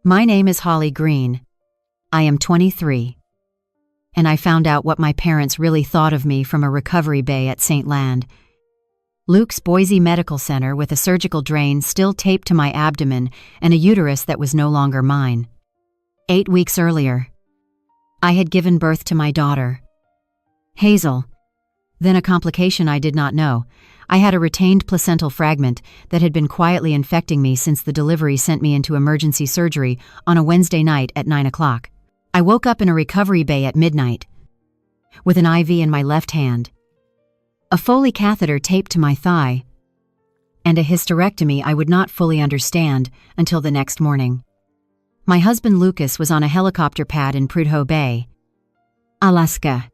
My name is Holly Green. I am 23. And I found out what my parents really thought of me from a recovery bay at St. Land. Luke's Boise Medical Center with a surgical drain still taped to my abdomen and a uterus that was no longer mine. 8 weeks earlier, I had given birth to my daughter, Hazel. Then a complication I did not know. I had a retained placental fragment that had been quietly infecting me since the delivery sent me into emergency surgery on a Wednesday night at 9 o'clock. I woke up in a recovery bay at midnight, with an IV in my left hand, a Foley catheter taped to my thigh, and a hysterectomy I would not fully understand until the next morning. My husband Lucas was on a helicopter pad in Prudhoe Bay, Alaska,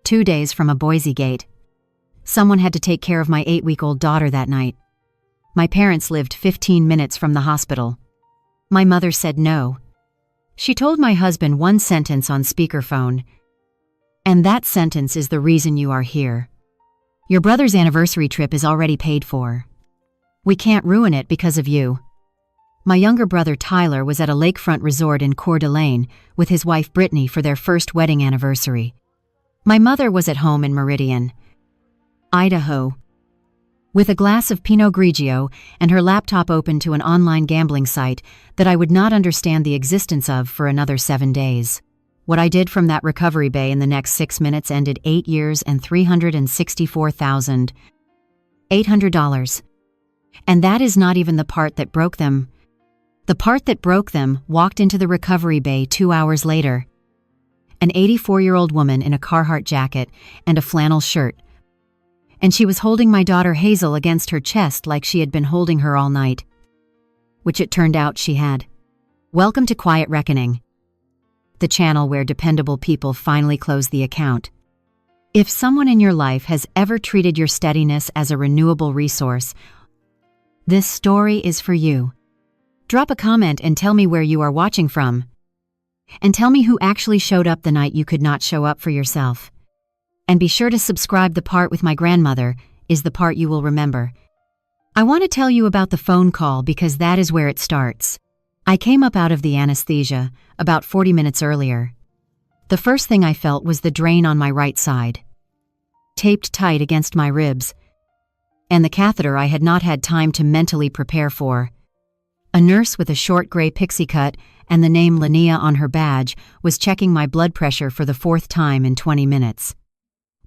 2 days from a Boise gate. Someone had to take care of my 8-week-old daughter that night. My parents lived 15 minutes from the hospital. My mother said no. She told my husband one sentence on speakerphone, and that sentence is the reason you are here. Your brother's anniversary trip is already paid for. We can't ruin it because of you. My younger brother Tyler was at a lakefront resort in Coeur d'Alene with his wife Brittany for their first wedding anniversary. My mother was at home in Meridian, Idaho, with a glass of Pinot Grigio and her laptop open to an online gambling site that I would not understand the existence of for another 7 days. What I did from that recovery bay in the next 6 minutes ended 8 years and $364,800. And that is not even the part that broke them. The part that broke them walked into the recovery bay 2 hours later. An 84-year-old woman in a Carhartt jacket and a flannel shirt. And she was holding my daughter Hazel against her chest like she had been holding her all night. Which it turned out she had. Welcome to Quiet Reckoning, the channel where dependable people finally close the account. If someone in your life has ever treated your steadiness as a renewable resource, this story is for you. Drop a comment and tell me where you are watching from. And tell me who actually showed up the night you could not show up for yourself. And be sure to subscribe. The part with my grandmother is the part you will remember. I want to tell you about the phone call because that is where it starts. I came up out of the anesthesia about 40 minutes earlier. The first thing I felt was the drain on my right side, taped tight against my ribs, and the catheter I had not had time to mentally prepare for. A nurse with a short gray pixie cut and the name Linnea on her badge was checking my blood pressure for the 4th time in 20 minutes.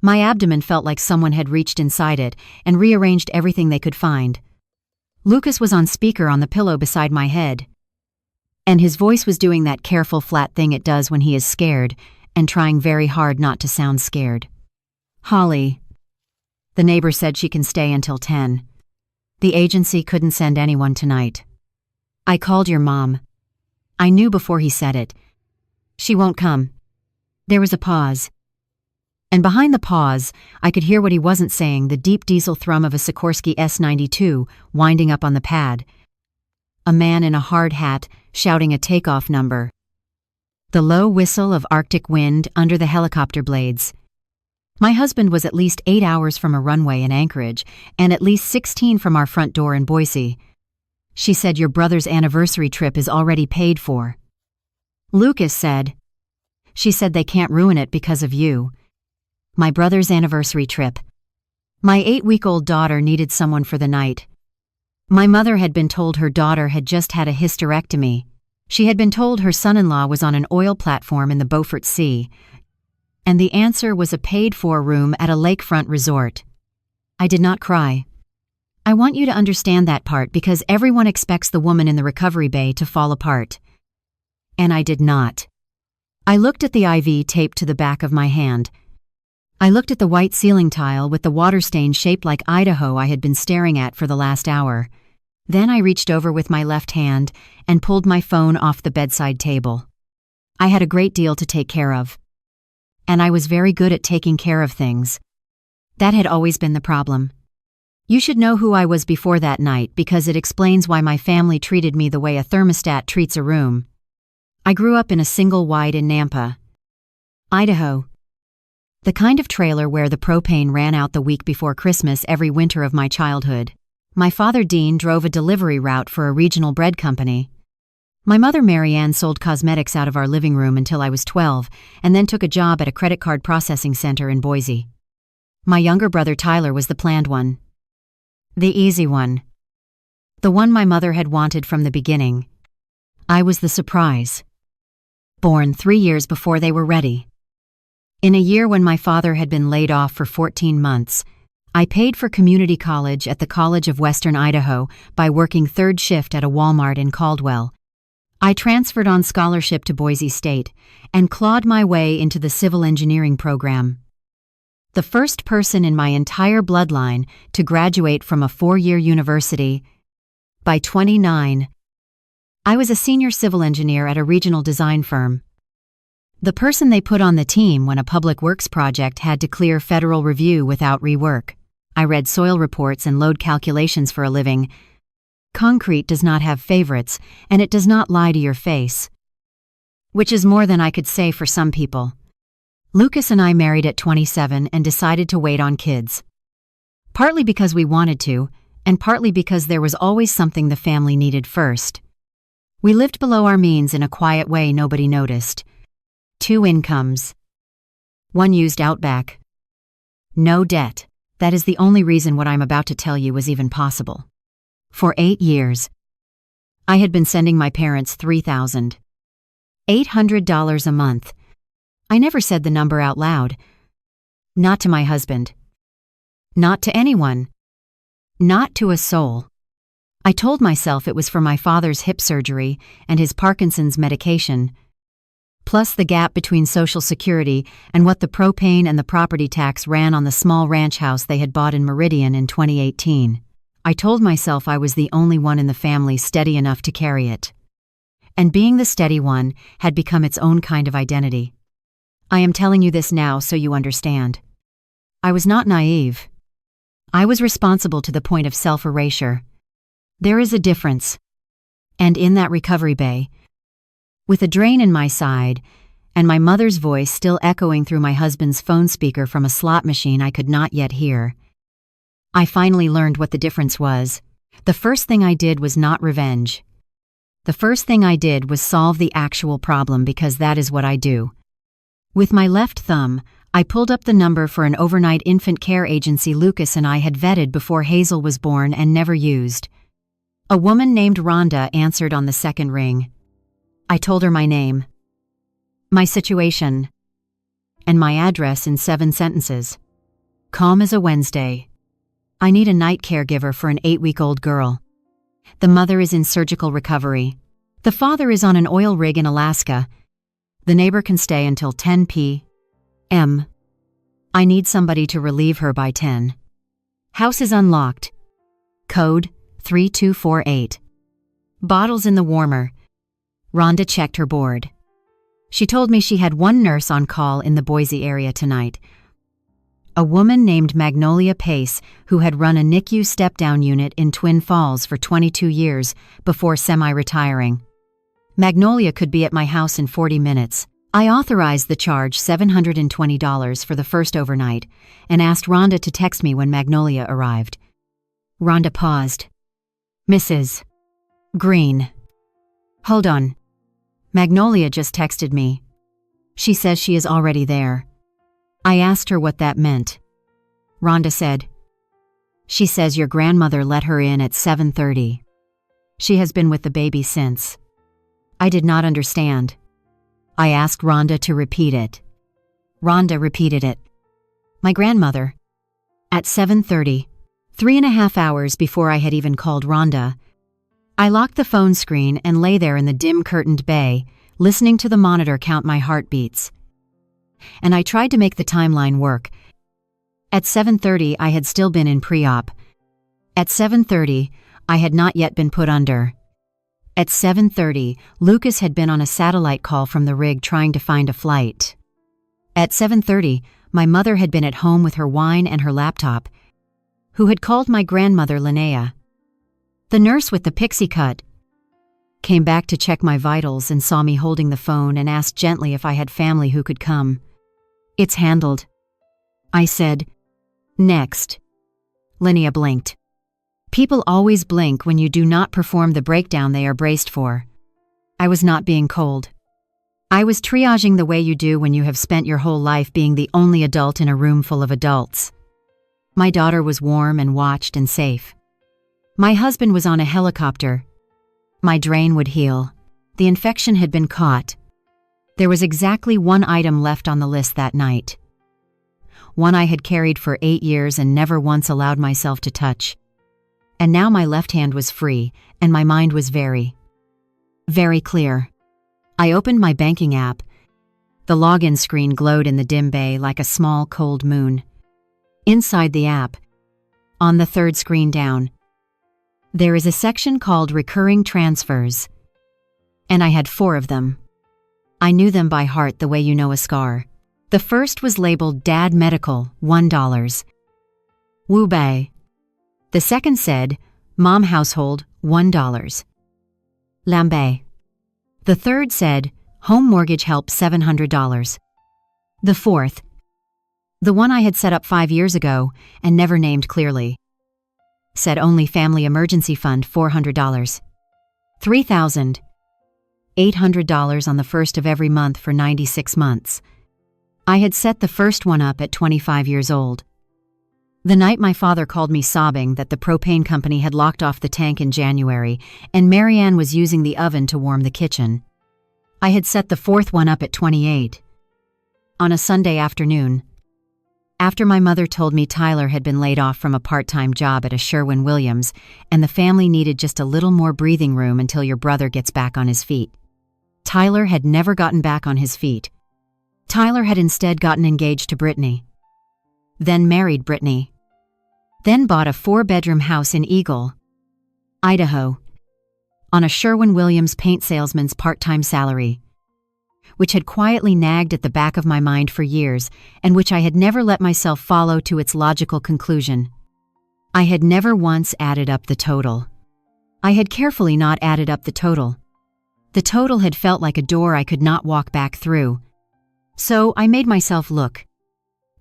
My abdomen felt like someone had reached inside it and rearranged everything they could find. Lucas was on speaker on the pillow beside my head, and his voice was doing that careful flat thing it does when he is scared and trying very hard not to sound scared. Holly, the neighbor said she can stay until 10. The agency couldn't send anyone tonight. I called your mom. I knew before he said it. She won't come. There was a pause. And behind the pause, I could hear what he wasn't saying, the deep diesel thrum of a Sikorsky S-92 winding up on the pad. A man in a hard hat shouting a takeoff number. The low whistle of Arctic wind under the helicopter blades. My husband was at least 8 hours from a runway in Anchorage and at least 16 from our front door in Boise. She said your brother's anniversary trip is already paid for. Lucas said, she said they can't ruin it because of you. My brother's anniversary trip. My 8-week-old daughter needed someone for the night. My mother had been told her daughter had just had a hysterectomy. She had been told her son-in-law was on an oil platform in the Beaufort Sea. And the answer was a paid-for room at a lakefront resort. I did not cry. I want you to understand that part because everyone expects the woman in the recovery bay to fall apart. And I did not. I looked at the IV taped to the back of my hand. I looked at the white ceiling tile with the water stain shaped like Idaho I had been staring at for the last hour. Then I reached over with my left hand and pulled my phone off the bedside table. I had a great deal to take care of. And I was very good at taking care of things. That had always been the problem. You should know who I was before that night because it explains why my family treated me the way a thermostat treats a room. I grew up in a single wide in Nampa, Idaho. The kind of trailer where the propane ran out the week before Christmas every winter of my childhood. My father Dean drove a delivery route for a regional bread company. My mother, Mary Ann, sold cosmetics out of our living room until I was 12 and then took a job at a credit card processing center in Boise. My younger brother, Tyler, was the planned one. The easy one. The one my mother had wanted from the beginning. I was the surprise. Born 3 years before they were ready. In a year when my father had been laid off for 14 months, I paid for community college at the College of Western Idaho by working third shift at a Walmart in Caldwell. I transferred on scholarship to Boise State and clawed my way into the civil engineering program. The first person in my entire bloodline to graduate from a 4-year university. By 29, I was a senior civil engineer at a regional design firm. The person they put on the team when a public works project had to clear federal review without rework. I read soil reports and load calculations for a living. Concrete does not have favorites, and it does not lie to your face. Which is more than I could say for some people. Lucas and I married at 27 and decided to wait on kids. Partly because we wanted to, and partly because there was always something the family needed first. We lived below our means in a quiet way nobody noticed. 2 incomes. 1 used Outback. No debt. That is the only reason what I'm about to tell you was even possible. For 8 years, I had been sending my parents $3,800 a month. I never said the number out loud. Not to my husband. Not to anyone. Not to a soul. I told myself it was for my father's hip surgery and his Parkinson's medication, plus the gap between Social Security and what the propane and the property tax ran on the small ranch house they had bought in Meridian in 2018. I told myself I was the only one in the family steady enough to carry it. And being the steady one had become its own kind of identity. I am telling you this now so you understand. I was not naive. I was responsible to the point of self-erasure. There is a difference. And in that recovery bay, with a drain in my side, and my mother's voice still echoing through my husband's phone speaker from a slot machine I could not yet hear, I finally learned what the difference was. The first thing I did was not revenge. The first thing I did was solve the actual problem because that is what I do. With my left thumb, I pulled up the number for an overnight infant care agency Lucas and I had vetted before Hazel was born and never used. A woman named Rhonda answered on the second ring. I told her my name, my situation, and my address in 7 sentences. Calm as a Wednesday. I need a night caregiver for an 8-week-old girl. The mother is in surgical recovery. The father is on an oil rig in Alaska. The neighbor can stay until 10 p.m. I need somebody to relieve her by 10. House is unlocked. Code 3248. Bottles in the warmer. Rhonda checked her board. She told me she had 1 nurse on call in the Boise area tonight. A woman named Magnolia Pace, who had run a NICU step-down unit in Twin Falls for 22 years before semi-retiring. Magnolia could be at my house in 40 minutes. I authorized the charge $720 for the first overnight and asked Rhonda to text me when Magnolia arrived. Rhonda paused. Mrs. Green. Hold on. Magnolia just texted me. She says she is already there. I asked her what that meant. Rhonda said, she says your grandmother let her in at 7:30. She has been with the baby since. I did not understand. I asked Rhonda to repeat it. Rhonda repeated it. My grandmother. At 7:30, 3.5 hours before I had even called Rhonda, I locked the phone screen and lay there in the dim-curtained bay, listening to the monitor count my heartbeats. And I tried to make the timeline work. At 7:30, I had still been in pre-op. At 7:30, I had not yet been put under. At 7:30, Lucas had been on a satellite call from the rig trying to find a flight. At 7:30, my mother had been at home with her wine and her laptop, who had called my grandmother Linnea. The nurse with the pixie cut came back to check my vitals and saw me holding the phone and asked gently if I had family who could come. It's handled. I said, next. Linnea blinked. People always blink when you do not perform the breakdown they are braced for. I was not being cold. I was triaging the way you do when you have spent your whole life being the only adult in a room full of adults. My daughter was warm and watched and safe. My husband was on a helicopter. My drain would heal. The infection had been caught. There was exactly one item left on the list that night. One I had carried for 8 years and never once allowed myself to touch. And now my left hand was free, and my mind was very clear. I opened my banking app. The login screen glowed in the dim bay like a small, cold moon. Inside the app, on the third screen down, there is a section called Recurring Transfers. And I had 4 of them. I knew them by heart the way you know a scar. The first was labeled Dad Medical, $1. Wu Bei. The second said, Mom Household, $1. Lambe. The third said, Home Mortgage Help, $700. The fourth, the one I had set up 5 years ago and never named clearly, said only Family Emergency Fund, $400. $3,800 on the first of every month for 96 months. I had set the first one up at 25 years old. The night my father called me sobbing that the propane company had locked off the tank in January and Marianne was using the oven to warm the kitchen. I had set the fourth one up at 28. On a Sunday afternoon, after my mother told me Tyler had been laid off from a part-time job at a Sherwin-Williams and the family needed just a little more breathing room until your brother gets back on his feet. Tyler had never gotten back on his feet. Tyler had instead gotten engaged to Brittany, then married Brittany, then bought a 4-bedroom house in Eagle, Idaho, on a Sherwin-Williams paint salesman's part-time salary, which had quietly nagged at the back of my mind for years and which I had never let myself follow to its logical conclusion. I had never once added up the total. I had carefully not added up the total. The total had felt like a door I could not walk back through. So I made myself look.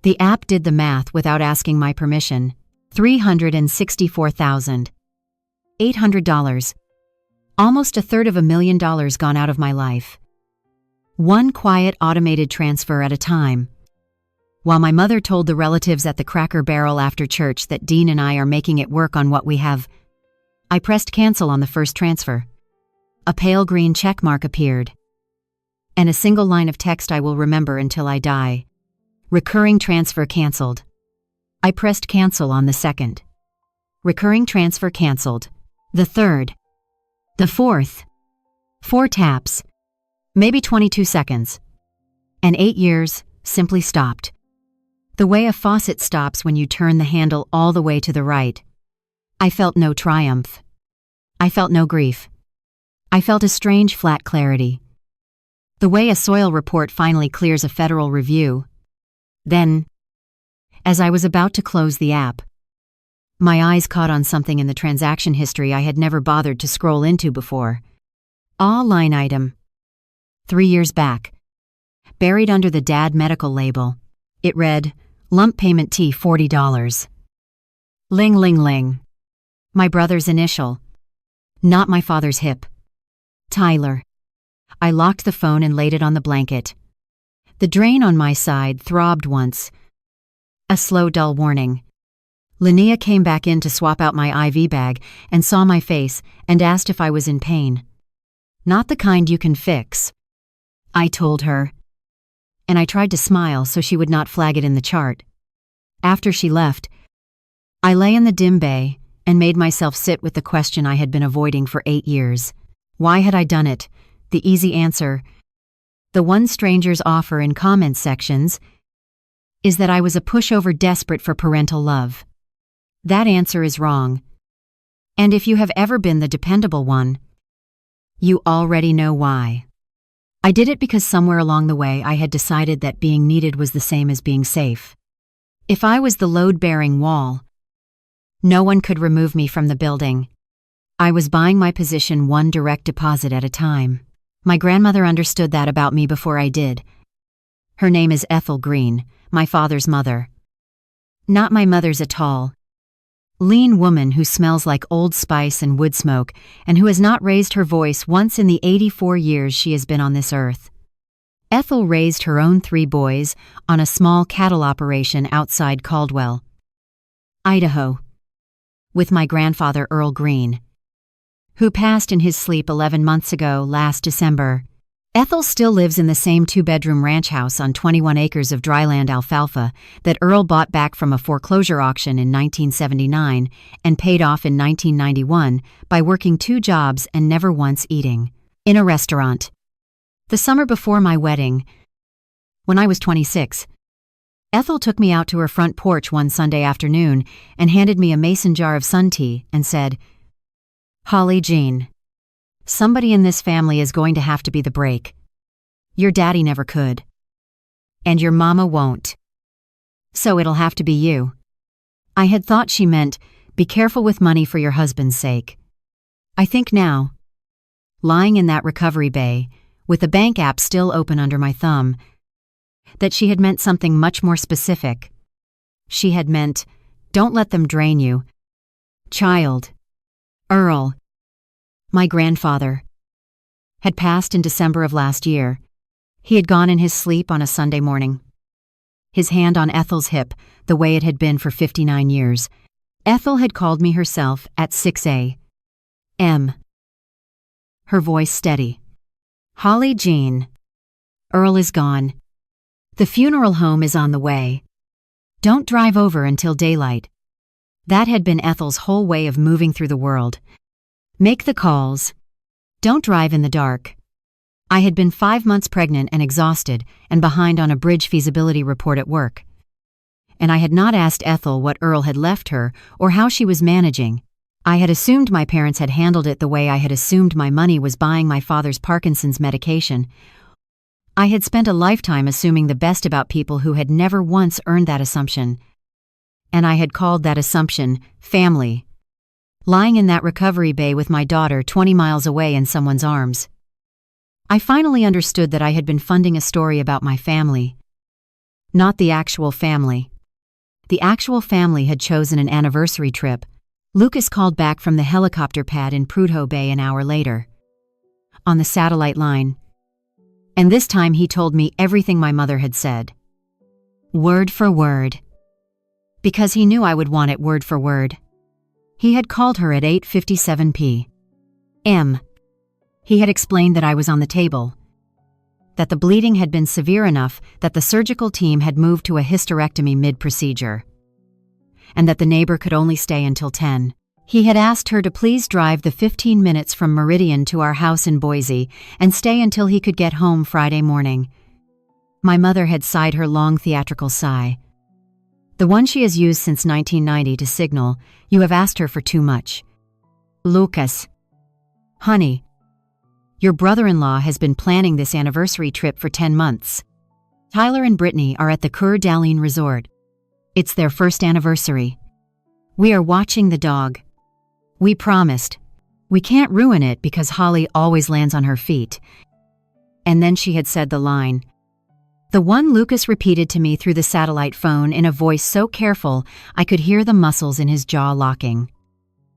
The app did the math without asking my permission. $364,800. Almost $250,000 gone out of my life. One quiet automated transfer at a time. While my mother told the relatives at the Cracker Barrel after church that Dean and I are making it work on what we have, I pressed cancel on the first transfer. A pale green check mark appeared. And a single line of text I will remember until I die. Recurring transfer canceled. I pressed cancel on the second. Recurring transfer canceled. The third. The fourth. 4 taps. Maybe 22 seconds. And 8 years simply stopped. The way a faucet stops when you turn the handle all the way to the right. I felt no triumph. I felt no grief. I felt a strange flat clarity. The way a soil report finally clears a federal review. Then, as I was about to close the app, my eyes caught on something in the transaction history I had never bothered to scroll into before. A line item. 3 years back. Buried under the Dad Medical label. It read, Lump Payment T $40. Ling ling ling. My brother's initial. Not my father's hip. Tyler. I locked the phone and laid it on the blanket. The drain on my side throbbed once. A slow, dull warning. Linnea came back in to swap out my IV bag and saw my face and asked if I was in pain. Not the kind you can fix, I told her. And I tried to smile so she would not flag it in the chart. After she left, I lay in the dim bay and made myself sit with the question I had been avoiding for 8 years. Why had I done it? The easy answer, the one strangers offer in comment sections, is that I was a pushover desperate for parental love. That answer is wrong. And if you have ever been the dependable one, you already know why. I did it because somewhere along the way I had decided that being needed was the same as being safe. If I was the load-bearing wall, no one could remove me from the building. I was buying my position one direct deposit at a time. My grandmother understood that about me before I did. Her name is Ethel Green, my father's mother. Not my mother's at all. Lean woman who smells like Old Spice and wood smoke and who has not raised her voice once in the 84 years she has been on this earth. Ethel raised her own 3 boys on a small cattle operation outside Caldwell, Idaho, with my grandfather Earl Green, who passed in his sleep 11 months ago last December. Ethel still lives in the same 2-bedroom ranch house on 21 acres of dryland alfalfa that Earl bought back from a foreclosure auction in 1979 and paid off in 1991 by working 2 jobs and never once eating in a restaurant. The summer before my wedding, when I was 26, Ethel took me out to her front porch one Sunday afternoon and handed me a mason jar of sun tea and said, "Holly Jean, somebody in this family is going to have to be the break. Your daddy never could. And your mama won't. So it'll have to be you." I had thought she meant, be careful with money for your husband's sake. I think now, lying in that recovery bay, with the bank app still open under my thumb, that she had meant something much more specific. She had meant, don't let them drain you. Child. Earl, my grandfather, had passed in December of last year. He had gone in his sleep on a Sunday morning. His hand on Ethel's hip, the way it had been for 59 years. Ethel had called me herself at 6 a.m. Her voice steady. "Holly Jean, Earl is gone. The funeral home is on the way. Don't drive over until daylight." That had been Ethel's whole way of moving through the world. Make the calls. Don't drive in the dark. I had been 5 months pregnant and exhausted and behind on a bridge feasibility report at work. And I had not asked Ethel what Earl had left her or how she was managing. I had assumed my parents had handled it the way I had assumed my money was buying my father's Parkinson's medication. I had spent a lifetime assuming the best about people who had never once earned that assumption. And I had called that assumption family. Lying in that recovery bay with my daughter 20 miles away in someone's arms. I finally understood that I had been funding a story about my family. Not the actual family. The actual family had chosen an anniversary trip. Lucas called back from the helicopter pad in Prudhoe Bay an hour later. On the satellite line. And this time he told me everything my mother had said. Word for word. Because he knew I would want it word for word. He had called her at 8:57 p.m. He had explained that I was on the table. That the bleeding had been severe enough that the surgical team had moved to a hysterectomy mid-procedure. And that the neighbor could only stay until 10. He had asked her to please drive the 15 minutes from Meridian to our house in Boise and stay until he could get home Friday morning. My mother had sighed her long theatrical sigh. The one she has used since 1990 to signal, you have asked her for too much. Lucas. Honey. Your brother-in-law has been planning this anniversary trip for 10 months. Tyler and Brittany are at the Coeur d'Alene Resort. It's their first anniversary. We are watching the dog. We promised. We can't ruin it because Holly always lands on her feet. And then she had said the line. The one Lucas repeated to me through the satellite phone in a voice so careful I could hear the muscles in his jaw locking.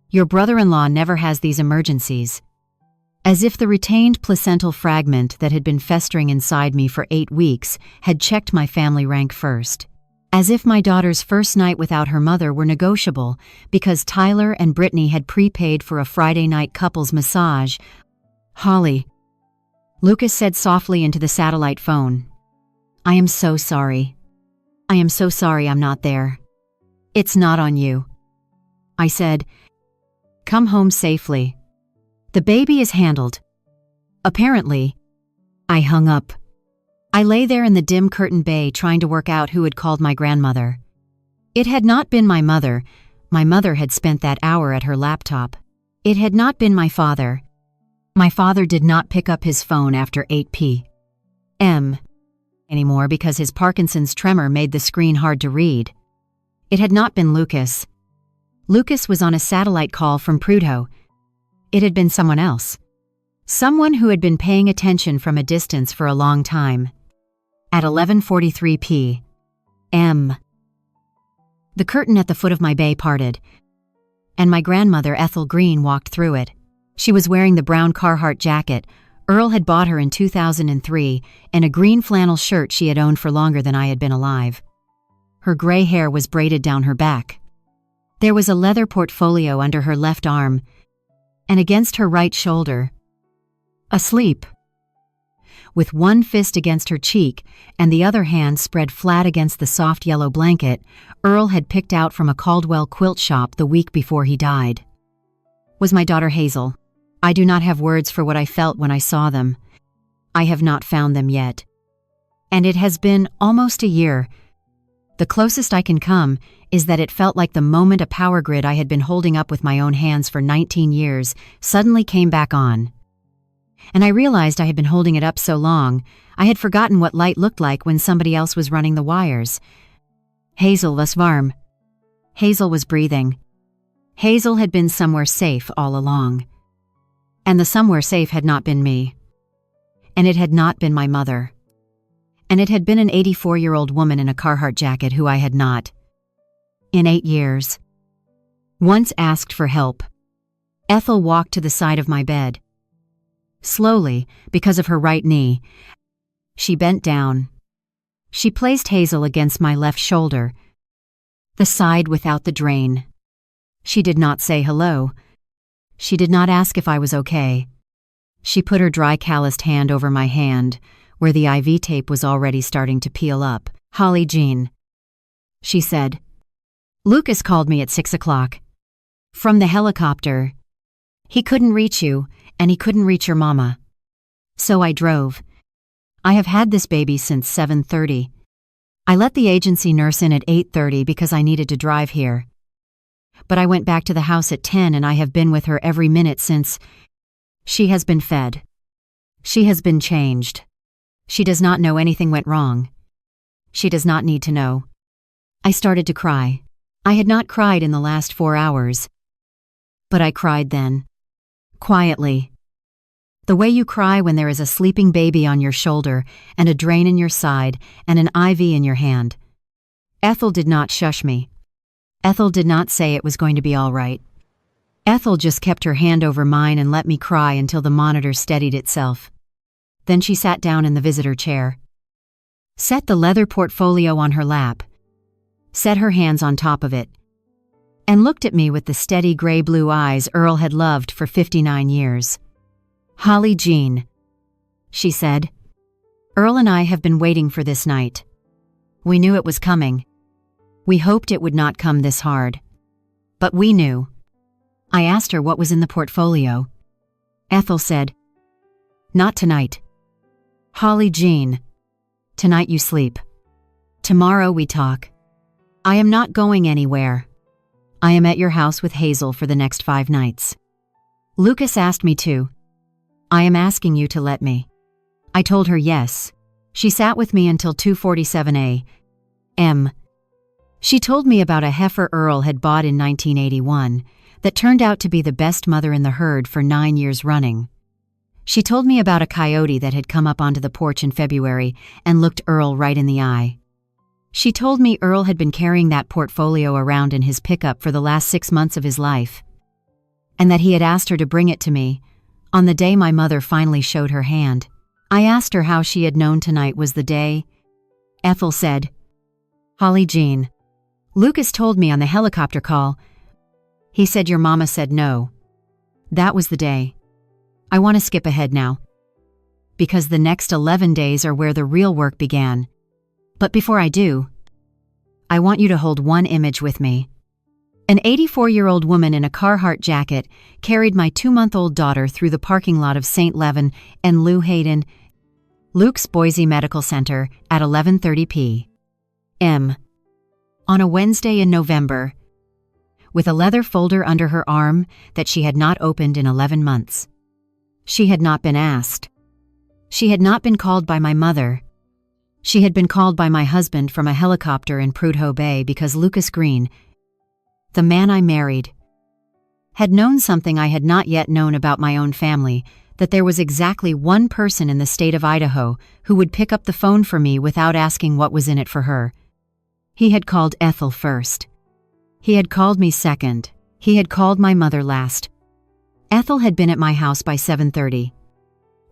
Your brother-in-law never has these emergencies. As if the retained placental fragment that had been festering inside me for 8 weeks had checked my family rank first. As if my daughter's first night without her mother were negotiable because Tyler and Brittany had prepaid for a Friday night couples massage. Holly. Lucas said softly into the satellite phone. I am so sorry. I am so sorry I'm not there. It's not on you. I said, come home safely. The baby is handled. Apparently. I hung up. I lay there in the dim curtained bay trying to work out who had called my grandmother. It had not been my mother. My mother had spent that hour at her laptop. It had not been my father. My father did not pick up his phone after 8 p.m. anymore because his Parkinson's tremor made the screen hard to read. It had not been Lucas. Lucas was on a satellite call from Prudhoe. It had been someone else. Someone who had been paying attention from a distance for a long time. At 11:43 p.m. The curtain at the foot of my bay parted. and my grandmother Ethel Green walked through it. She was wearing the brown Carhartt jacket Earl had bought her in 2003 and a green flannel shirt she had owned for longer than I had been alive. Her gray hair was braided down her back. There was a leather portfolio under her left arm and against her right shoulder. Asleep. With one fist against her cheek and the other hand spread flat against the soft yellow blanket Earl had picked out from a Caldwell quilt shop the week before he died, was my daughter Hazel. I do not have words for what I felt when I saw them. I have not found them yet. And it has been almost a year. The closest I can come is that it felt like the moment a power grid I had been holding up with my own hands for 19 years suddenly came back on. And I realized I had been holding it up so long, I had forgotten what light looked like when somebody else was running the wires. Hazel was warm. Hazel was breathing. Hazel had been somewhere safe all along. And the somewhere safe had not been me. And it had not been my mother. And it had been an 84-year-old woman in a Carhartt jacket who I had not, in 8 years, once asked for help. Ethel walked to the side of my bed. Slowly, because of her right knee, she bent down. She placed Hazel against my left shoulder, the side without the drain. She did not say hello. She did not ask if I was okay. She put her dry, calloused hand over my hand, where the IV tape was already starting to peel up. "Holly Jean," she said. "Lucas called me at 6 o'clock. From the helicopter. He couldn't reach you, and he couldn't reach your mama. So I drove. I have had this baby since 7:30. I let the agency nurse in at 8:30 because I needed to drive here. But I went back to the house at 10 and I have been with her every minute since. She has been fed. She has been changed. She does not know anything went wrong. She does not need to know." I started to cry. I had not cried in the last 4 hours. But I cried then. Quietly. The way you cry when there is a sleeping baby on your shoulder and a drain in your side and an IV in your hand. Ethel did not shush me. Ethel did not say it was going to be all right. Ethel just kept her hand over mine and let me cry until the monitor steadied itself. Then she sat down in the visitor chair, set the leather portfolio on her lap, set her hands on top of it, and looked at me with the steady gray-blue eyes Earl had loved for 59 years. "Holly Jean," she said, "Earl and I have been waiting for this night. We knew it was coming. We hoped it would not come this hard. But we knew." I asked her what was in the portfolio. Ethel said, "Not tonight. Holly Jean, tonight you sleep. Tomorrow we talk. I am not going anywhere. I am at your house with Hazel for the next 5 nights. Lucas asked me to. I am asking you to let me." I told her yes. She sat with me until 2:47 a.m. She told me about a heifer Earl had bought in 1981 that turned out to be the best mother in the herd for 9 years running. She told me about a coyote that had come up onto the porch in February and looked Earl right in the eye. She told me Earl had been carrying that portfolio around in his pickup for the last 6 months of his life, and that he had asked her to bring it to me on the day my mother finally showed her hand. I asked her how she had known tonight was the day. Ethel said, "Holly Jean, Lucas told me on the helicopter call. He said your mama said no. That was the day. I want to skip ahead now, because the next 11 days are where the real work began. But before I do, I want you to hold one image with me." An 84-year-old woman in a Carhartt jacket carried my 2-month-old daughter through the parking lot of St. Levin and Lou Hayden, Luke's Boise Medical Center at 11:30 p.m. on a Wednesday in November, with a leather folder under her arm that she had not opened in 11 months. She had not been asked. She had not been called by my mother. She had been called by my husband from a helicopter in Prudhoe Bay because Lucas Green, the man I married, had known something I had not yet known about my own family, that there was exactly one person in the state of Idaho who would pick up the phone for me without asking what was in it for her. He had called Ethel first. He had called me second. He had called my mother last. Ethel had been at my house by 7:30.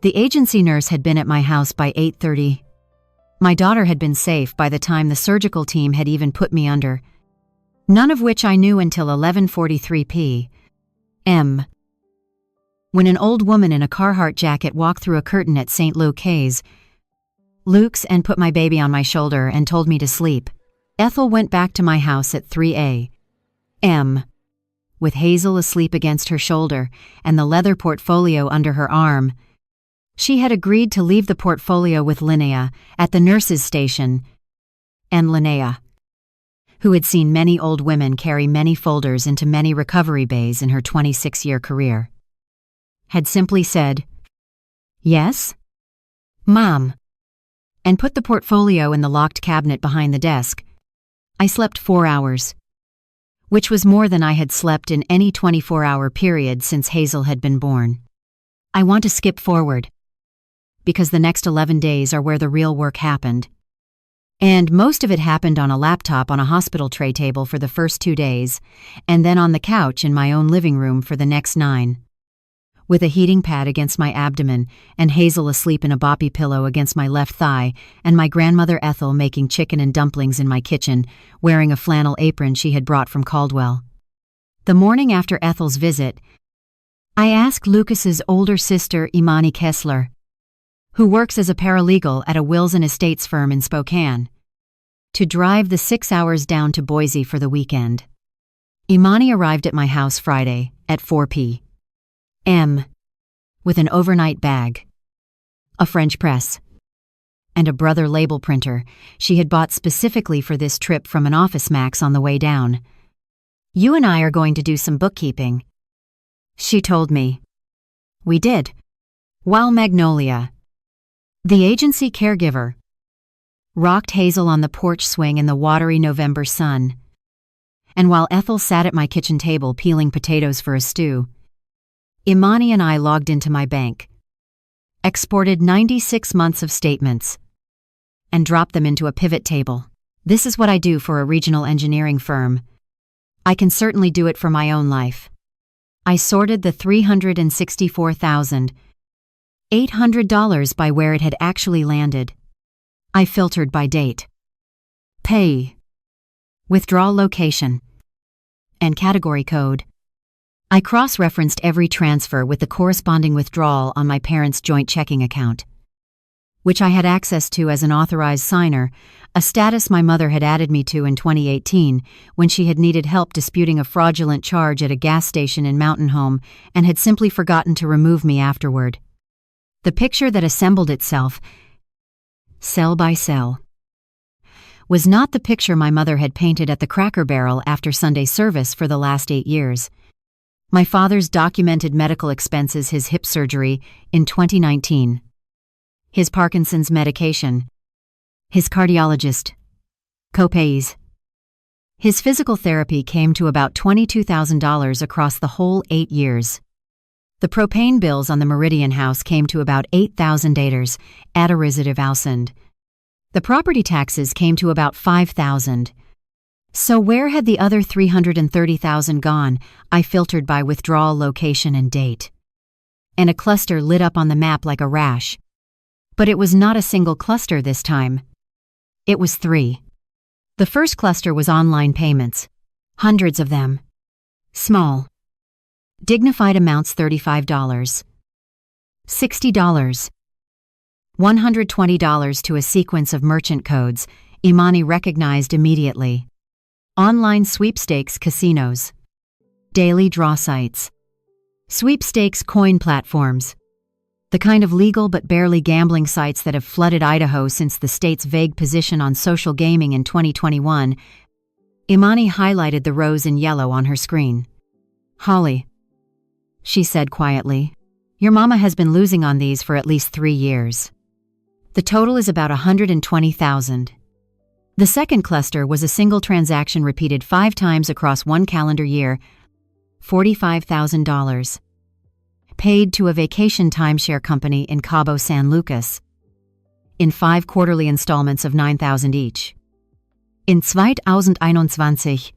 The agency nurse had been at my house by 8:30. My daughter had been safe by the time the surgical team had even put me under. None of which I knew until 11:43 p.m. when an old woman in a Carhartt jacket walked through a curtain at St. Luke's and put my baby on my shoulder and told me to sleep. Ethel went back to my house at 3 a.m. with Hazel asleep against her shoulder and the leather portfolio under her arm. She had agreed to leave the portfolio with Linnea at the nurse's station, and Linnea, who had seen many old women carry many folders into many recovery bays in her 26-year career, had simply said, "Yes, Mom," and put the portfolio in the locked cabinet behind the desk. I slept 4 hours, which was more than I had slept in any 24-hour period since Hazel had been born. I want to skip forward, because the next 11 days are where the real work happened. And most of it happened on a laptop on a hospital tray table for the first 2 days, and then on the couch in my own living room for the next 9. With a heating pad against my abdomen, and Hazel asleep in a boppy pillow against my left thigh, and my grandmother Ethel making chicken and dumplings in my kitchen, wearing a flannel apron she had brought from Caldwell. The morning after Ethel's visit, I asked Lucas's older sister Imani Kessler, who works as a paralegal at a wills and estates firm in Spokane, to drive the 6 hours down to Boise for the weekend. Imani arrived at my house Friday at 4 p.m. with an overnight bag, a French press, and a Brother label printer she had bought specifically for this trip from an Office Max on the way down. "You and I are going to do some bookkeeping," she told me. We did, while Magnolia, the agency caregiver, rocked Hazel on the porch swing in the watery November sun, and while Ethel sat at my kitchen table peeling potatoes for a stew, Imani and I logged into my bank, exported 96 months of statements, and dropped them into a pivot table. This is what I do for a regional engineering firm. I can certainly do it for my own life. I sorted the $364,800 by where it had actually landed. I filtered by date, pay, withdrawal location, and category code. I cross-referenced every transfer with the corresponding withdrawal on my parents' joint checking account, which I had access to as an authorized signer, a status my mother had added me to in 2018 when she had needed help disputing a fraudulent charge at a gas station in Mountain Home and had simply forgotten to remove me afterward. The picture that assembled itself, cell by cell, was not the picture my mother had painted at the Cracker Barrel after Sunday service for the last 8 years. My father's documented medical expenses, his hip surgery in 2019, his Parkinson's medication, his cardiologist, copays. His physical therapy came to about $22,000 across the whole 8 years. The propane bills on the Meridian house came to about $8,000 at a $8,000. The property taxes came to about $5,000. So where had the other $330,000 gone? I filtered by withdrawal location and date. And a cluster lit up on the map like a rash. But it was not a single cluster this time. It was 3. The first cluster was online payments. Hundreds of them. Small. Dignified amounts: $35, $60, $120 to a sequence of merchant codes Imani recognized immediately. Online sweepstakes casinos, daily draw sites, sweepstakes coin platforms, the kind of legal but barely gambling sites that have flooded Idaho since the state's vague position on social gaming in 2021. Imani highlighted the rows in yellow on her screen. "Holly," she said quietly, "your mama has been losing on these for at least 3 years. The total is about $120,000. The second cluster was a single transaction repeated 5 times across 1 calendar year, $45,000. Paid to a vacation timeshare company in Cabo San Lucas, in 5 quarterly installments of $9,000 each. In 2021,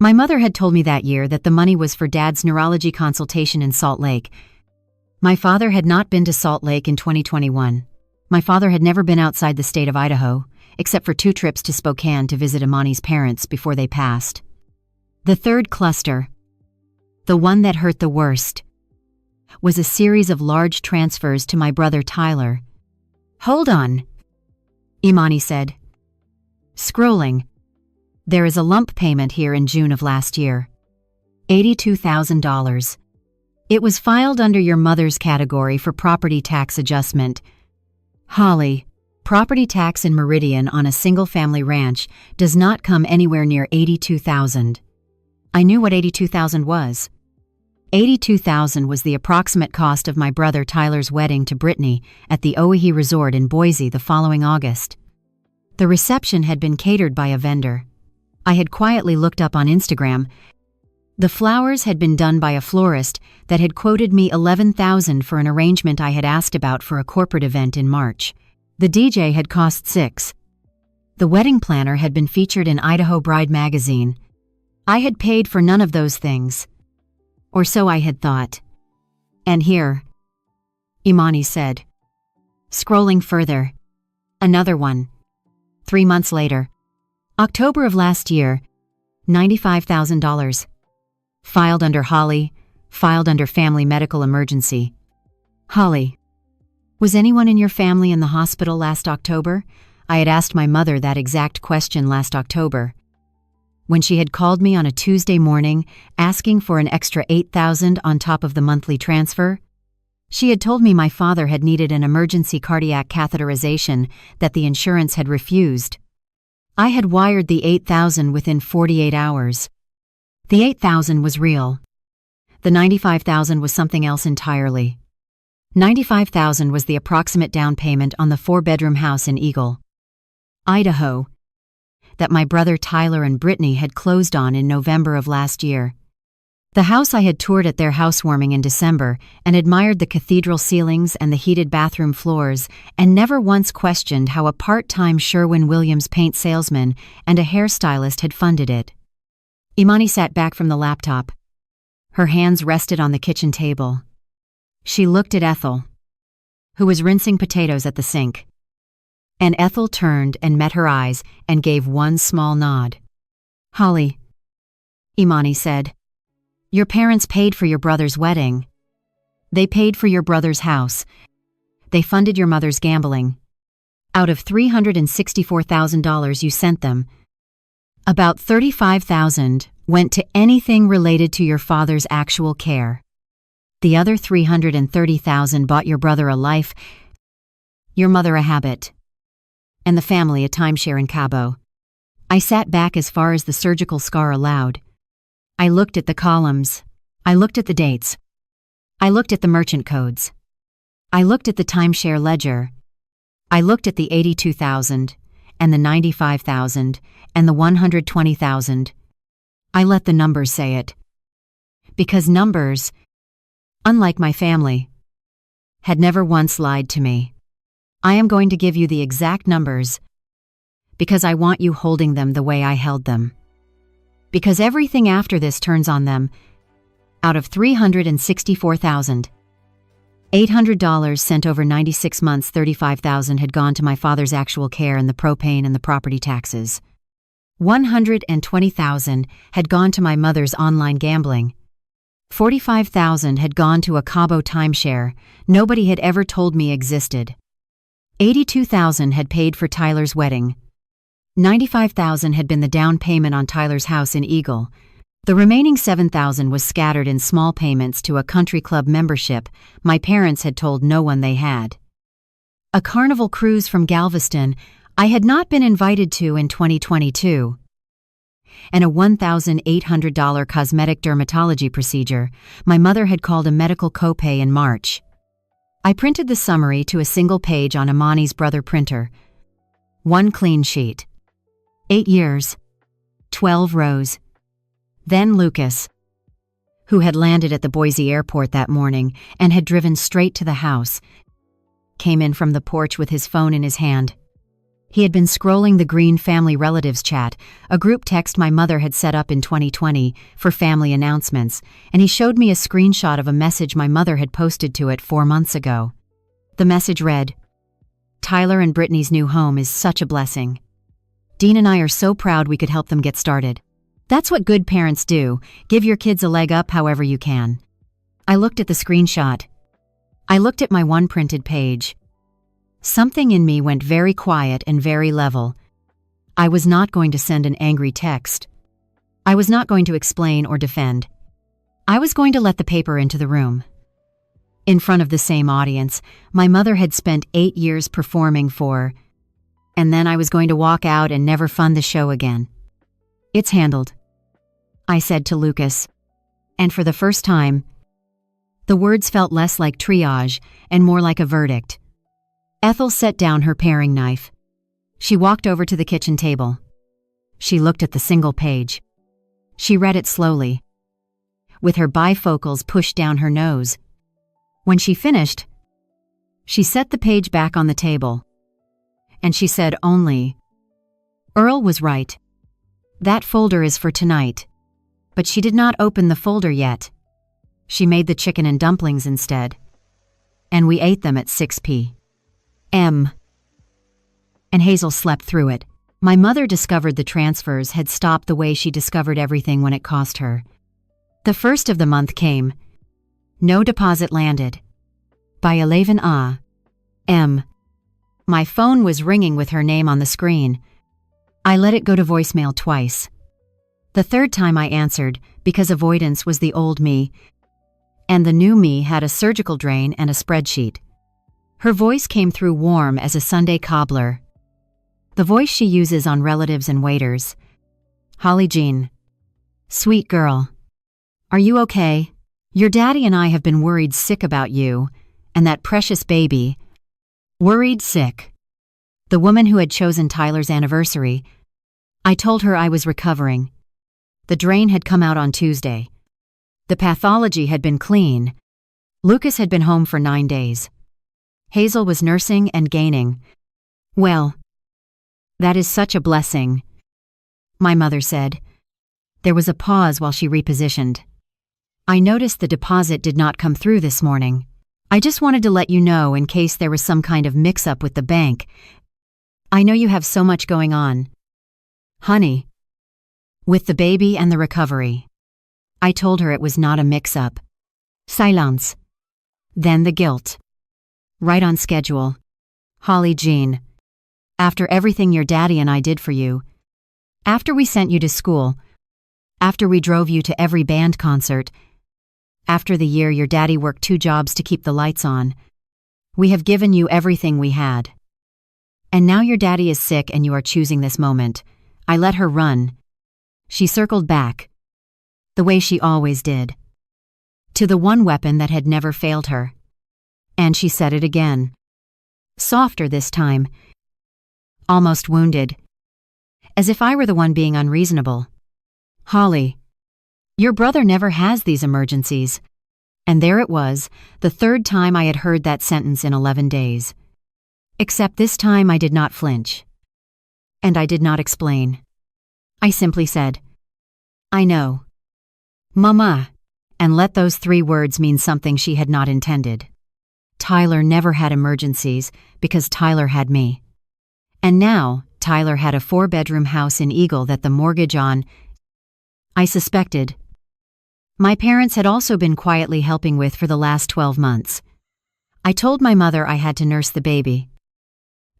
My mother had told me that year that the money was for Dad's neurology consultation in Salt Lake. My father had not been to Salt Lake in 2021. My father had never been outside the state of Idaho, except for 2 trips to Spokane to visit Imani's parents before they passed. The third cluster, the one that hurt the worst, was a series of large transfers to my brother Tyler. "Hold on," Imani said, scrolling. "There is a lump payment here in June of last year. $82,000. It was filed under your mother's category for property tax adjustment. Holly, property tax in Meridian on a single-family ranch does not come anywhere near $82,000. I knew what $82,000 was. $82,000 was the approximate cost of my brother Tyler's wedding to Brittany at the Oahe Resort in Boise the following August. The reception had been catered by a vendor. I had quietly looked up on Instagram. The flowers had been done by a florist that had quoted me $11,000 for an arrangement I had asked about for a corporate event in March. The DJ had cost $6,000. The wedding planner had been featured in Idaho Bride magazine. I had paid for none of those things. Or so I had thought. And here, Imani said, scrolling further, another one. 3 months later, October of last year, $95,000. Filed under Holly, filed under family medical emergency. Holly, was anyone in your family in the hospital last October? I had asked my mother that exact question last October. When she had called me on a Tuesday morning asking for an extra $8,000 on top of the monthly transfer, she had told me my father had needed an emergency cardiac catheterization that the insurance had refused. I had wired the $8,000 within 48 hours. The $8,000 was real. The $95,000 was something else entirely. $95,000 was the approximate down payment on the 4-bedroom house in Eagle, Idaho, that my brother Tyler and Brittany had closed on in November of last year. The house I had toured at their housewarming in December and admired the cathedral ceilings and the heated bathroom floors and never once questioned how a part-time Sherwin-Williams paint salesman and a hairstylist had funded it. Imani sat back from the laptop. Her hands rested on the kitchen table. She looked at Ethel, who was rinsing potatoes at the sink. And Ethel turned and met her eyes and gave one small nod. "Holly," Imani said, "your parents paid for your brother's wedding. They paid for your brother's house. They funded your mother's gambling. Out of $364,000 you sent them, about $35,000 went to anything related to your father's actual care. The other $330,000 bought your brother a life, your mother a habit, and the family a timeshare in Cabo." I sat back as far as the surgical scar allowed. I looked at the columns. I looked at the dates. I looked at the merchant codes. I looked at the timeshare ledger. I looked at the $82,000 and the $95,000 and the $120,000. I let the numbers say it. Because numbers, unlike my family, had never once lied to me. I am going to give you the exact numbers because I want you holding them the way I held them. Because everything after this turns on them. Out of $364,800 sent over 96 months, $35,000 had gone to my father's actual care and the propane and the property taxes. $120,000 had gone to my mother's online gambling. $45,000 had gone to a Cabo timeshare nobody had ever told me existed. $82,000 had paid for Tyler's wedding. $95,000 had been the down payment on Tyler's house in Eagle. The remaining $7,000 was scattered in small payments to a country club membership my parents had told no one they had. A carnival cruise from Galveston I had not been invited to in 2022. And a $1,800 cosmetic dermatology procedure my mother had called a medical copay in March. I printed the summary to a single page on Imani's brother printer. One clean sheet. 8 years. 12 rows. Then Lucas, who had landed at the Boise airport that morning and had driven straight to the house, came in from the porch with his phone in his hand. He had been scrolling the Green Family Relatives chat, a group text my mother had set up in 2020 for family announcements, and he showed me a screenshot of a message my mother had posted to it 4 months ago. The message read, "Tyler and Brittany's new home is such a blessing. Dean and I are so proud we could help them get started. That's what good parents do, give your kids a leg up however you can." I looked at the screenshot. I looked at my one printed page. Something in me went very quiet and very level. I was not going to send an angry text. I was not going to explain or defend. I was going to let the paper into the room. In front of the same audience, my mother had spent 8 years performing for, and then I was going to walk out and never fund the show again. "It's handled," I said to Lucas, and for the first time, the words felt less like triage and more like a verdict. Ethel set down her paring knife. She walked over to the kitchen table. She looked at the single page. She read it slowly, with her bifocals pushed down her nose. When she finished, she set the page back on the table, and she said only, "Earl was right. That folder is for tonight." But she did not open the folder yet. She made the chicken and dumplings instead, and we ate them at 6 p.m. And Hazel slept through it. My mother discovered the transfers had stopped the way she discovered everything when it cost her. The first of the month came. No deposit landed. By 11 a.m. My phone was ringing with her name on the screen. I let it go to voicemail twice. The third time I answered because avoidance was the old me, and the new me had a surgical drain and a spreadsheet. Her voice came through warm as a Sunday cobbler. The voice she uses on relatives and waiters. "Holly Jean. Sweet girl. Are you okay? Your daddy and I have been worried sick about you, and that precious baby." Worried sick. The woman who had chosen Tyler's anniversary. I told her I was recovering. The drain had come out on Tuesday. The pathology had been clean. Lucas had been home for 9 days. Hazel was nursing and gaining. "Well, that is such a blessing," my mother said. There was a pause while she repositioned. "I noticed the deposit did not come through this morning. I just wanted to let you know in case there was some kind of mix-up with the bank. I know you have so much going on, honey, with the baby and the recovery." I told her it was not a mix-up. Silence. Then the guilt. "Right on schedule. Holly Jean. After everything your daddy and I did for you. After we sent you to school. After we drove you to every band concert. After the year your daddy worked 2 jobs to keep the lights on. We have given you everything we had. And now your daddy is sick and you are choosing this moment." I let her run. She circled back, the way she always did, to the one weapon that had never failed her. And she said it again. Softer this time. Almost wounded. As if I were the one being unreasonable. "Holly, your brother never has these emergencies." And there it was, the third time I had heard that sentence in 11 days. Except this time I did not flinch. And I did not explain. I simply said, "I know, Mama," and let those 3 words mean something she had not intended. Tyler never had emergencies because Tyler had me. And now, Tyler had a 4-bedroom house in Eagle that the mortgage on, I suspected, my parents had also been quietly helping with for the last 12 months. I told my mother I had to nurse the baby.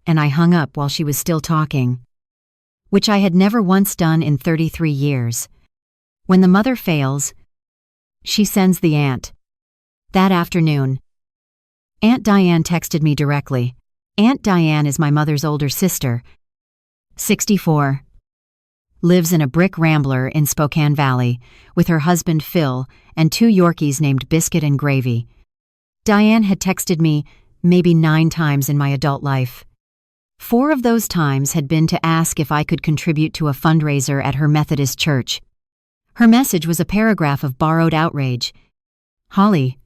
And I hung up while she was still talking, which I had never once done in 33 years. When the mother fails, she sends the aunt. That afternoon, Aunt Diane texted me directly. Aunt Diane is my mother's older sister, 64. Lives in a brick rambler in Spokane Valley with her husband Phil and 2 Yorkies named Biscuit and Gravy. Diane had texted me maybe 9 times in my adult life. 4 of those times had been to ask if I could contribute to a fundraiser at her Methodist church. Her message was a paragraph of borrowed outrage. "Holly,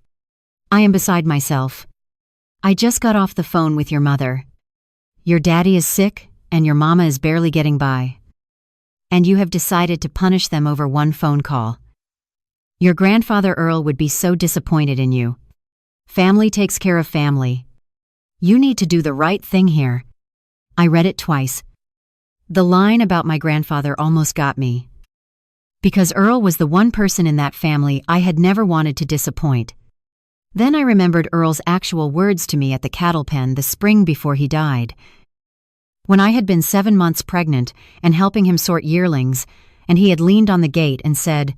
I am beside myself. I just got off the phone with your mother. Your daddy is sick, and your mama is barely getting by. And you have decided to punish them over one phone call. Your grandfather Earl would be so disappointed in you. Family takes care of family. You need to do the right thing here. I read it twice. The line about my grandfather almost got me. Because Earl was the one person in that family I had never wanted to disappoint. Then I remembered Earl's actual words to me at the cattle pen the spring before he died. When I had been 7 months pregnant and helping him sort yearlings, and he had leaned on the gate and said,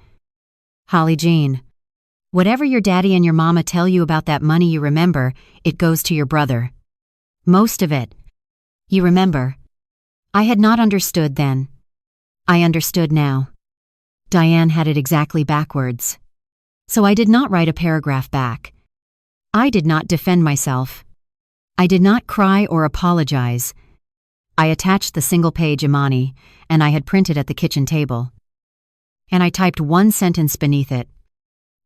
"Holly Jean, whatever your daddy and your mama tell you about that money you remember, it goes to your brother. Most of it. You remember." I had not understood then. I understood now. Diane had it exactly backwards. So I did not write a paragraph back. I did not defend myself. I did not cry or apologize. I attached the single-page Imani, and I had printed at the kitchen table. And I typed one sentence beneath it.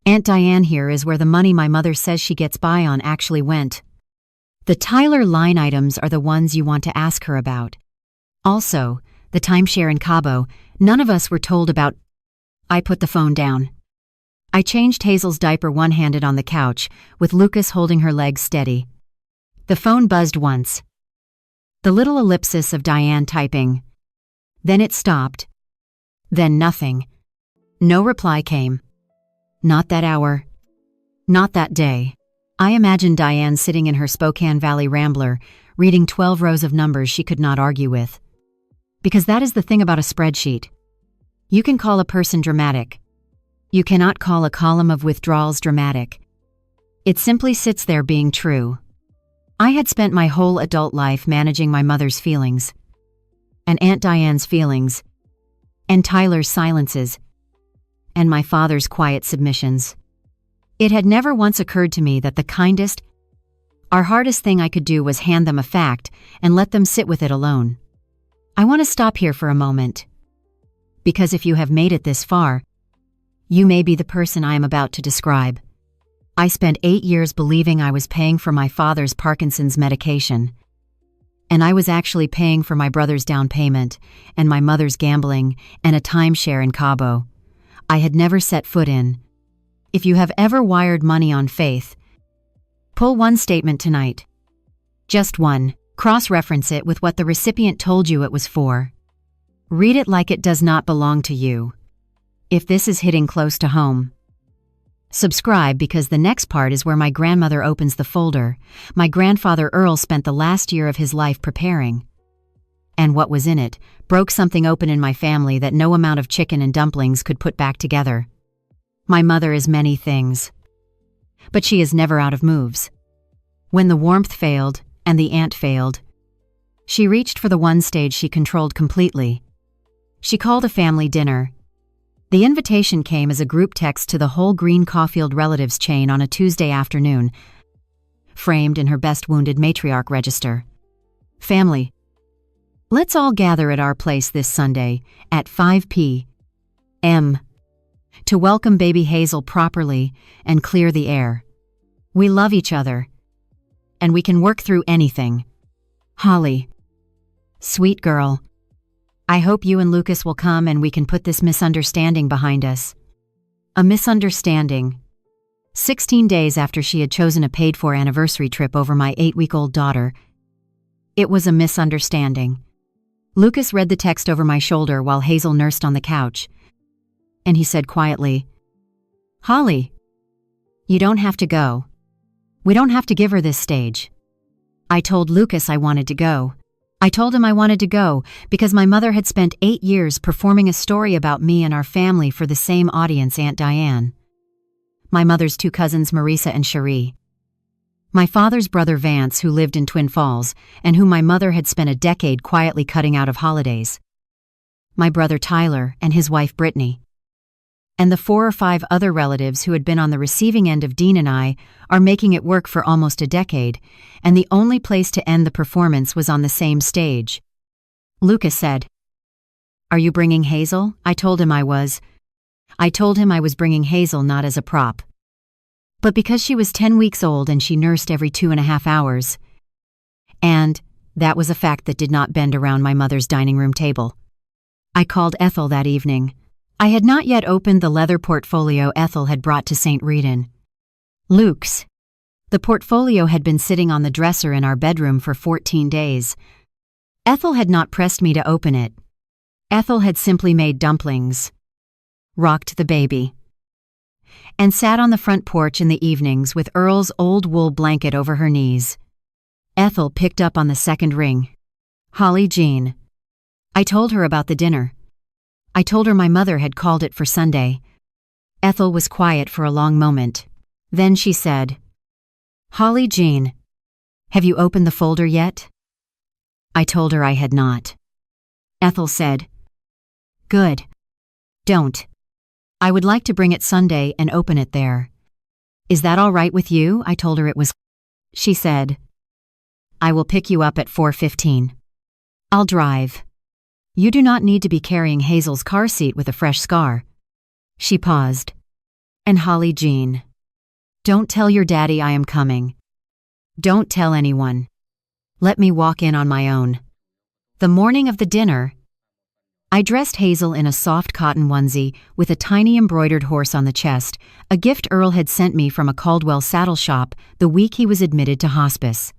Aunt Diane here is where the money my mother says she gets by on actually went. The Tyler line items are the ones you want to ask her about. Also, the timeshare in Cabo, none of us were told about. I put the phone down. I changed Hazel's diaper one-handed on the couch, with Lucas holding her legs steady. The phone buzzed once. The little ellipsis of Diane typing. Then it stopped. Then nothing. No reply came. Not that hour. Not that day. I imagined Diane sitting in her Spokane Valley Rambler, reading 12 rows of numbers she could not argue with. Because that is the thing about a spreadsheet. You can call a person dramatic. You cannot call a column of withdrawals dramatic. It simply sits there being true. I had spent my whole adult life managing my mother's feelings, and Aunt Diane's feelings, and Tyler's silences, and my father's quiet submissions. It had never once occurred to me that the kindest, our hardest thing I could do was hand them a fact and let them sit with it alone. I want to stop here for a moment. Because if you have made it this far, you may be the person I am about to describe. I spent 8 years believing I was paying for my father's Parkinson's medication. And I was actually paying for my brother's down payment, and my mother's gambling, and a timeshare in Cabo. I had never set foot in. If you have ever wired money on faith, pull one statement tonight. Just one. Cross-reference it with what the recipient told you it was for. Read it like it does not belong to you. If this is hitting close to home. Subscribe because the next part is where my grandmother opens the folder my grandfather Earl spent the last year of his life preparing. And what was in it broke something open in my family that no amount of chicken and dumplings could put back together. My mother is many things. But she is never out of moves. When the warmth failed, and the aunt failed, she reached for the one stage she controlled completely. She called a family dinner. The invitation came as a group text to the whole Green Caulfield relatives chain on a Tuesday afternoon, framed in her best wounded matriarch register. Family. Let's all gather at our place this Sunday at 5 p.m. to welcome baby Hazel properly and clear the air. We love each other. And we can work through anything. Holly. Sweet girl. I hope you and Lucas will come and we can put this misunderstanding behind us. A misunderstanding. 16 days after she had chosen a paid-for anniversary trip over my 8-week-old daughter. It was a misunderstanding. Lucas read the text over my shoulder while Hazel nursed on the couch. And he said quietly, "Holly, you don't have to go. We don't have to give her this stage." I told Lucas I wanted to go. I told him I wanted to go because my mother had spent 8 years performing a story about me and our family for the same audience, Aunt Diane. My mother's 2 cousins, Marisa and Cherie. My father's brother Vance, who lived in Twin Falls, and whom my mother had spent a decade quietly cutting out of holidays. My brother Tyler and his wife Brittany. And the 4 or 5 other relatives who had been on the receiving end of Dean and I are making it work for almost a decade, and the only place to end the performance was on the same stage. Lucas said, "Are you bringing Hazel?" I told him I was. I told him I was bringing Hazel not as a prop, but because she was 10 weeks old and she nursed every 2.5 hours. And that was a fact that did not bend around my mother's dining room table. I called Ethel that evening. I had not yet opened the leather portfolio Ethel had brought to St. Reedon. Luke's. The portfolio had been sitting on the dresser in our bedroom for 14 days. Ethel had not pressed me to open it. Ethel had simply made dumplings, rocked the baby, and sat on the front porch in the evenings with Earl's old wool blanket over her knees. Ethel picked up on the second ring. Holly Jean. I told her about the dinner. I told her my mother had called it for Sunday. Ethel was quiet for a long moment. Then she said, "Holly Jean, have you opened the folder yet?" I told her I had not. Ethel said, "Good. Don't. I would like to bring it Sunday and open it there." "Is that all right with you?" I told her it was. She said, "I will pick you up at 4:15. I'll drive. You do not need to be carrying Hazel's car seat with a fresh scar." She paused. "And Holly Jean, don't tell your daddy I am coming. Don't tell anyone. Let me walk in on my own." The morning of the dinner, I dressed Hazel in a soft cotton onesie with a tiny embroidered horse on the chest, a gift Earl had sent me from a Caldwell saddle shop the week he was admitted to hospice.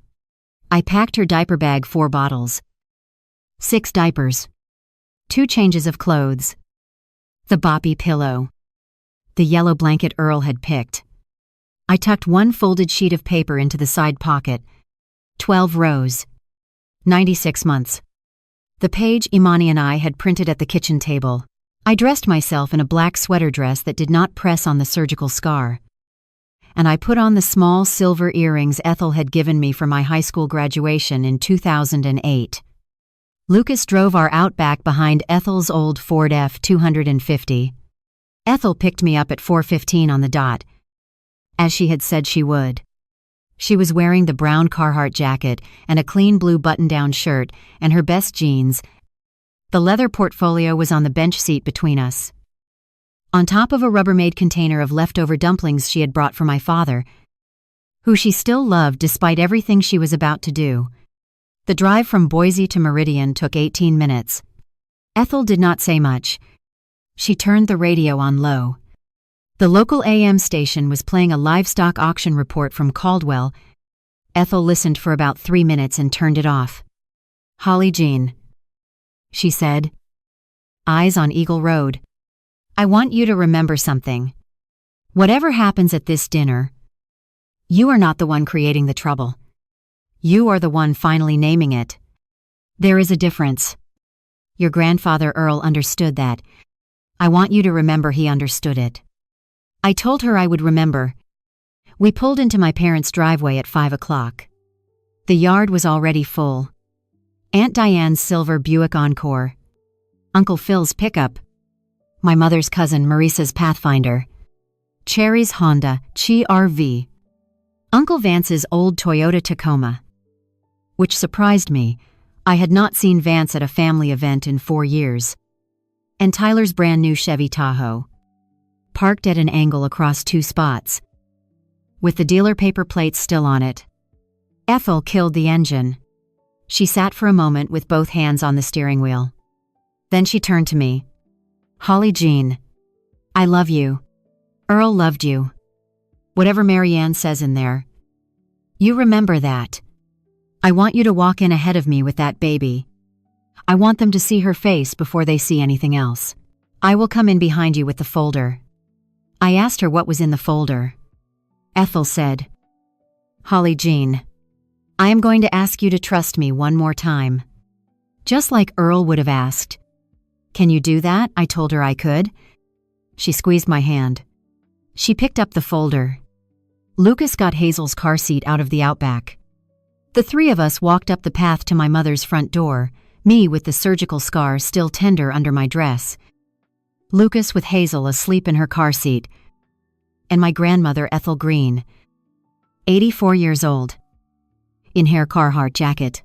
I packed her diaper bag 4 bottles, 6 diapers, 2 changes of clothes, the boppy pillow, the yellow blanket Earl had picked. I tucked 1 folded sheet of paper into the side pocket, 12 rows, 96 months. The page Imani and I had printed at the kitchen table. I dressed myself in a black sweater dress that did not press on the surgical scar. And I put on the small silver earrings Ethel had given me for my high school graduation in 2008. Lucas drove our Outback behind Ethel's old Ford F-250. Ethel picked me up at 4:15 on the dot, as she had said she would. She was wearing the brown Carhartt jacket and a clean blue button-down shirt and her best jeans. The leather portfolio was on the bench seat between us, on top of a Rubbermaid container of leftover dumplings she had brought for my father, who she still loved despite everything she was about to do. The drive from Boise to Meridian took 18 minutes. Ethel did not say much. She turned the radio on low. The local AM station was playing a livestock auction report from Caldwell. Ethel listened for about 3 minutes and turned it off. "Holly Jean," she said, eyes on Eagle Road, "I want you to remember something. Whatever happens at this dinner, you are not the one creating the trouble. You are the one finally naming it. There is a difference. Your grandfather Earl understood that. I want you to remember he understood it." I told her I would remember. We pulled into my parents' driveway at 5 o'clock. The yard was already full. Aunt Diane's silver Buick Encore, Uncle Phil's pickup, my mother's cousin Marissa's Pathfinder, Cherry's Honda CR-V, Uncle Vance's old Toyota Tacoma, which surprised me. I had not seen Vance at a family event in 4 years, and Tyler's brand new Chevy Tahoe, parked at an angle across 2 spots, with the dealer paper plates still on it. Ethel killed the engine. She sat for a moment with both hands on the steering wheel. Then she turned to me. "Holly Jean, I love you. Earl loved you. Whatever Marianne says in there, you remember that. I want you to walk in ahead of me with that baby. I want them to see her face before they see anything else. I will come in behind you with the folder." I asked her what was in the folder. Ethel said, "Holly Jean, I am going to ask you to trust me one more time. Just like Earl would have asked." "Can you do that?" I told her I could. She squeezed my hand. She picked up the folder. Lucas got Hazel's car seat out of the Outback. The 3 of us walked up the path to my mother's front door, me with the surgical scar still tender under my dress, Lucas with Hazel asleep in her car seat, and my grandmother Ethel Green, 84 years old, in hair Carhartt jacket,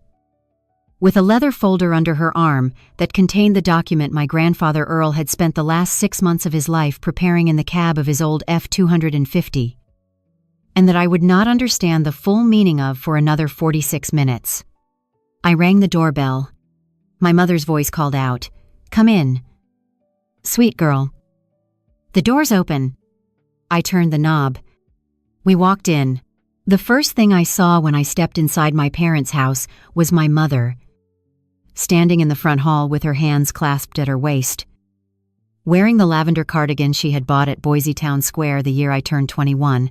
with a leather folder under her arm that contained the document my grandfather Earl had spent the last 6 months of his life preparing in the cab of his old F-250, and that I would not understand the full meaning of for another 46 minutes. I rang the doorbell. My mother's voice called out, "Come in." "Sweet girl." "The door's open." I turned the knob. We walked in. The first thing I saw when I stepped inside my parents' house was my mother, standing in the front hall with her hands clasped at her waist, wearing the lavender cardigan she had bought at Boise Town Square the year I turned 21.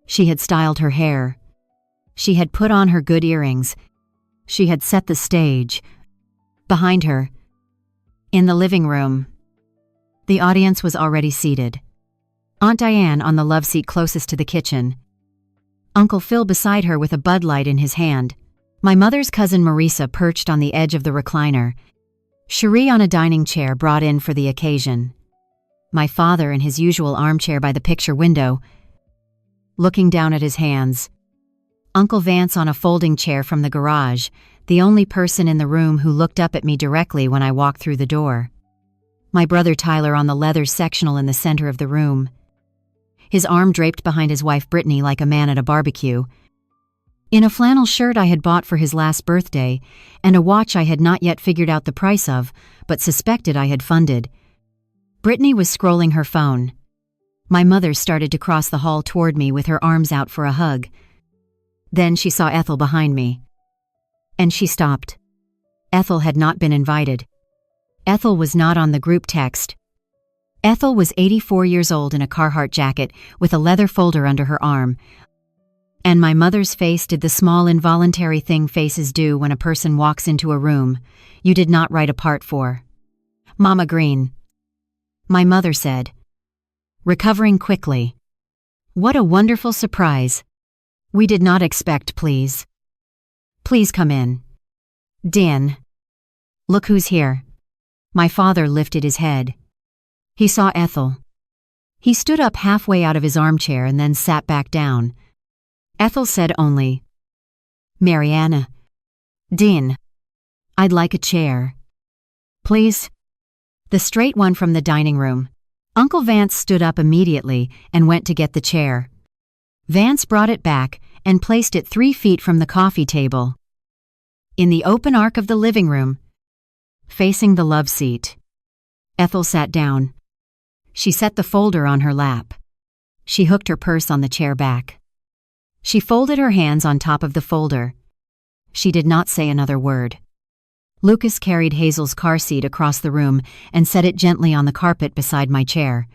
She had styled her hair. She had put on her good earrings. She had set the stage. Behind her, in the living room, the audience was already seated. Aunt Diane on the love seat closest to the kitchen. Uncle Phil beside her with a Bud Light in his hand. My mother's cousin Marisa perched on the edge of the recliner. Cherie on a dining chair brought in for the occasion. My father in his usual armchair by the picture window, looking down at his hands. Uncle Vance on a folding chair from the garage, the only person in the room who looked up at me directly when I walked through the door. My brother Tyler on the leather sectional in the center of the room, his arm draped behind his wife Brittany like a man at a barbecue, in a flannel shirt I had bought for his last birthday, and a watch I had not yet figured out the price of, but suspected I had funded. Brittany was scrolling her phone. My mother started to cross the hall toward me with her arms out for a hug. Then she saw Ethel behind me. And she stopped. Ethel had not been invited. Ethel was not on the group text. Ethel was 84 years old in a Carhartt jacket with a leather folder under her arm. And my mother's face did the small involuntary thing faces do when a person walks into a room you did not write a part for. "Mama Green," my mother said, recovering quickly. "What a wonderful surprise. We did not expect, please. Please come in. Dan. Look who's here." My father lifted his head. He saw Ethel. He stood up halfway out of his armchair and then sat back down. Ethel said only, "Mariana. Dean. I'd like a chair. Please." The straight one from the dining room. Uncle Vance stood up immediately and went to get the chair. Vance brought it back and placed it 3 feet from the coffee table, in the open arc of the living room, facing the love seat. Ethel sat down. She set the folder on her lap. She hooked her purse on the chair back. She folded her hands on top of the folder. She did not say another word. Lucas carried Hazel's car seat across the room and set it gently on the carpet beside my chair.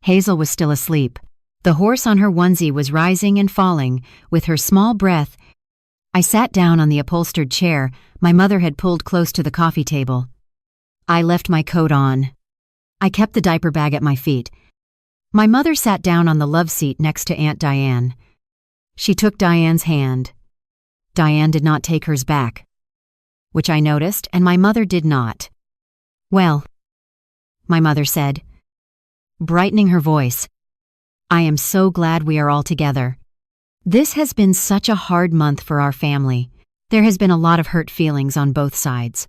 Hazel was still asleep. The horse on her onesie was rising and falling with her small breath. I sat down on the upholstered chair my mother had pulled close to the coffee table. I left my coat on. I kept the diaper bag at my feet. My mother sat down on the love seat next to Aunt Diane. She took Diane's hand. Diane did not take hers back, which I noticed, and my mother did not. "Well," my mother said, brightening her voice, "I am so glad we are all together. This has been such a hard month for our family. There has been a lot of hurt feelings on both sides.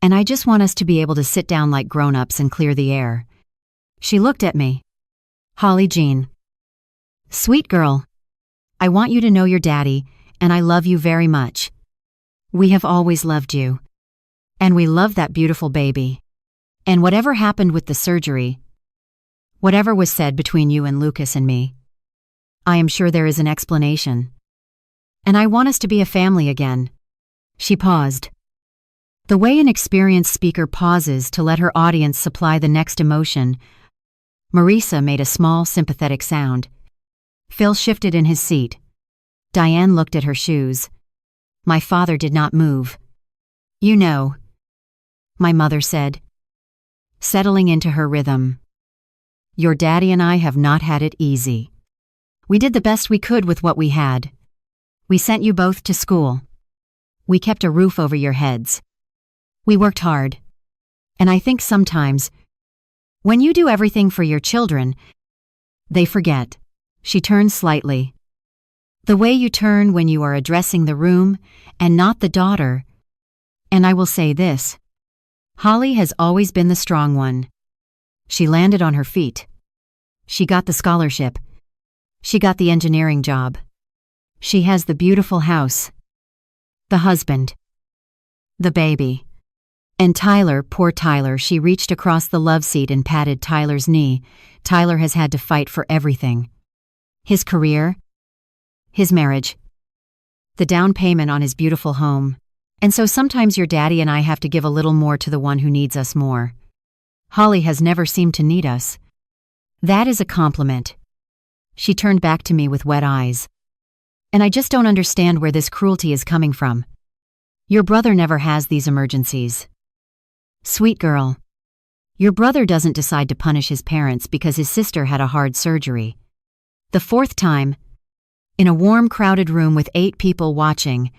And I just want us to be able to sit down like grown-ups and clear the air." She looked at me. "Holly Jean. Sweet girl. I want you to know your daddy, and I love you very much. We have always loved you. And we love that beautiful baby. And whatever happened with the surgery, whatever was said between you and Lucas and me, I am sure there is an explanation. And I want us to be a family again." She paused. The way an experienced speaker pauses to let her audience supply the next emotion, Marisa made a small, sympathetic sound. Phil shifted in his seat. Diane looked at her shoes. My father did not move. "You know," my mother said, settling into her rhythm, "your daddy and I have not had it easy. We did the best we could with what we had. We sent you both to school. We kept a roof over your heads. We worked hard. And I think sometimes, when you do everything for your children, they forget." She turned slightly. "The way you turn when you are addressing the room and not the daughter. And I will say this. Holly has always been the strong one. She landed on her feet. She got the scholarship. She got the engineering job. She has the beautiful house. The husband. The baby. And Tyler, poor Tyler, she reached across the love seat and patted Tyler's knee. Tyler has had to fight for everything. His career, his marriage, the down payment on his beautiful home. And so sometimes your daddy and I have to give a little more to the one who needs us more. Holly has never seemed to need us. That is a compliment. She turned back to me with wet eyes. And I just don't understand where this cruelty is coming from. Your brother never has these emergencies. Sweet girl. Your brother doesn't decide to punish his parents because his sister had a hard surgery. The fourth time, in a warm, crowded room with 8 people watching,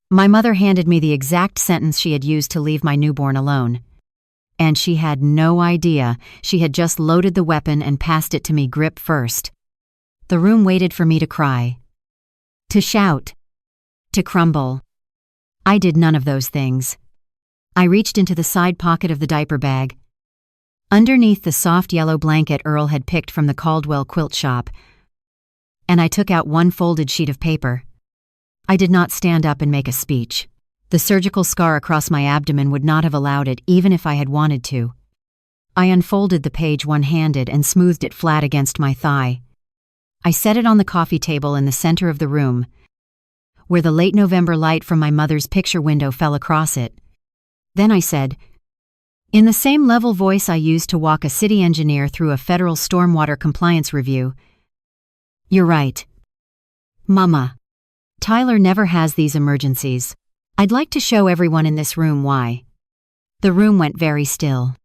my mother handed me the exact sentence she had used to leave my newborn alone. And she had no idea she had just loaded the weapon and passed it to me grip first. The room waited for me to cry, to shout, to crumble. I did none of those things. I reached into the side pocket of the diaper bag. Underneath the soft yellow blanket Earl had picked from the Caldwell quilt shop, and I took out one folded sheet of paper. I did not stand up and make a speech. The surgical scar across my abdomen would not have allowed it even if I had wanted to. I unfolded the page one-handed and smoothed it flat against my thigh. I set it on the coffee table in the center of the room, where the late November light from my mother's picture window fell across it. Then I said, in the same level voice I used to walk a city engineer through a federal stormwater compliance review, "You're right. Mama. Tyler never has these emergencies. I'd like to show everyone in this room why." The room went very still.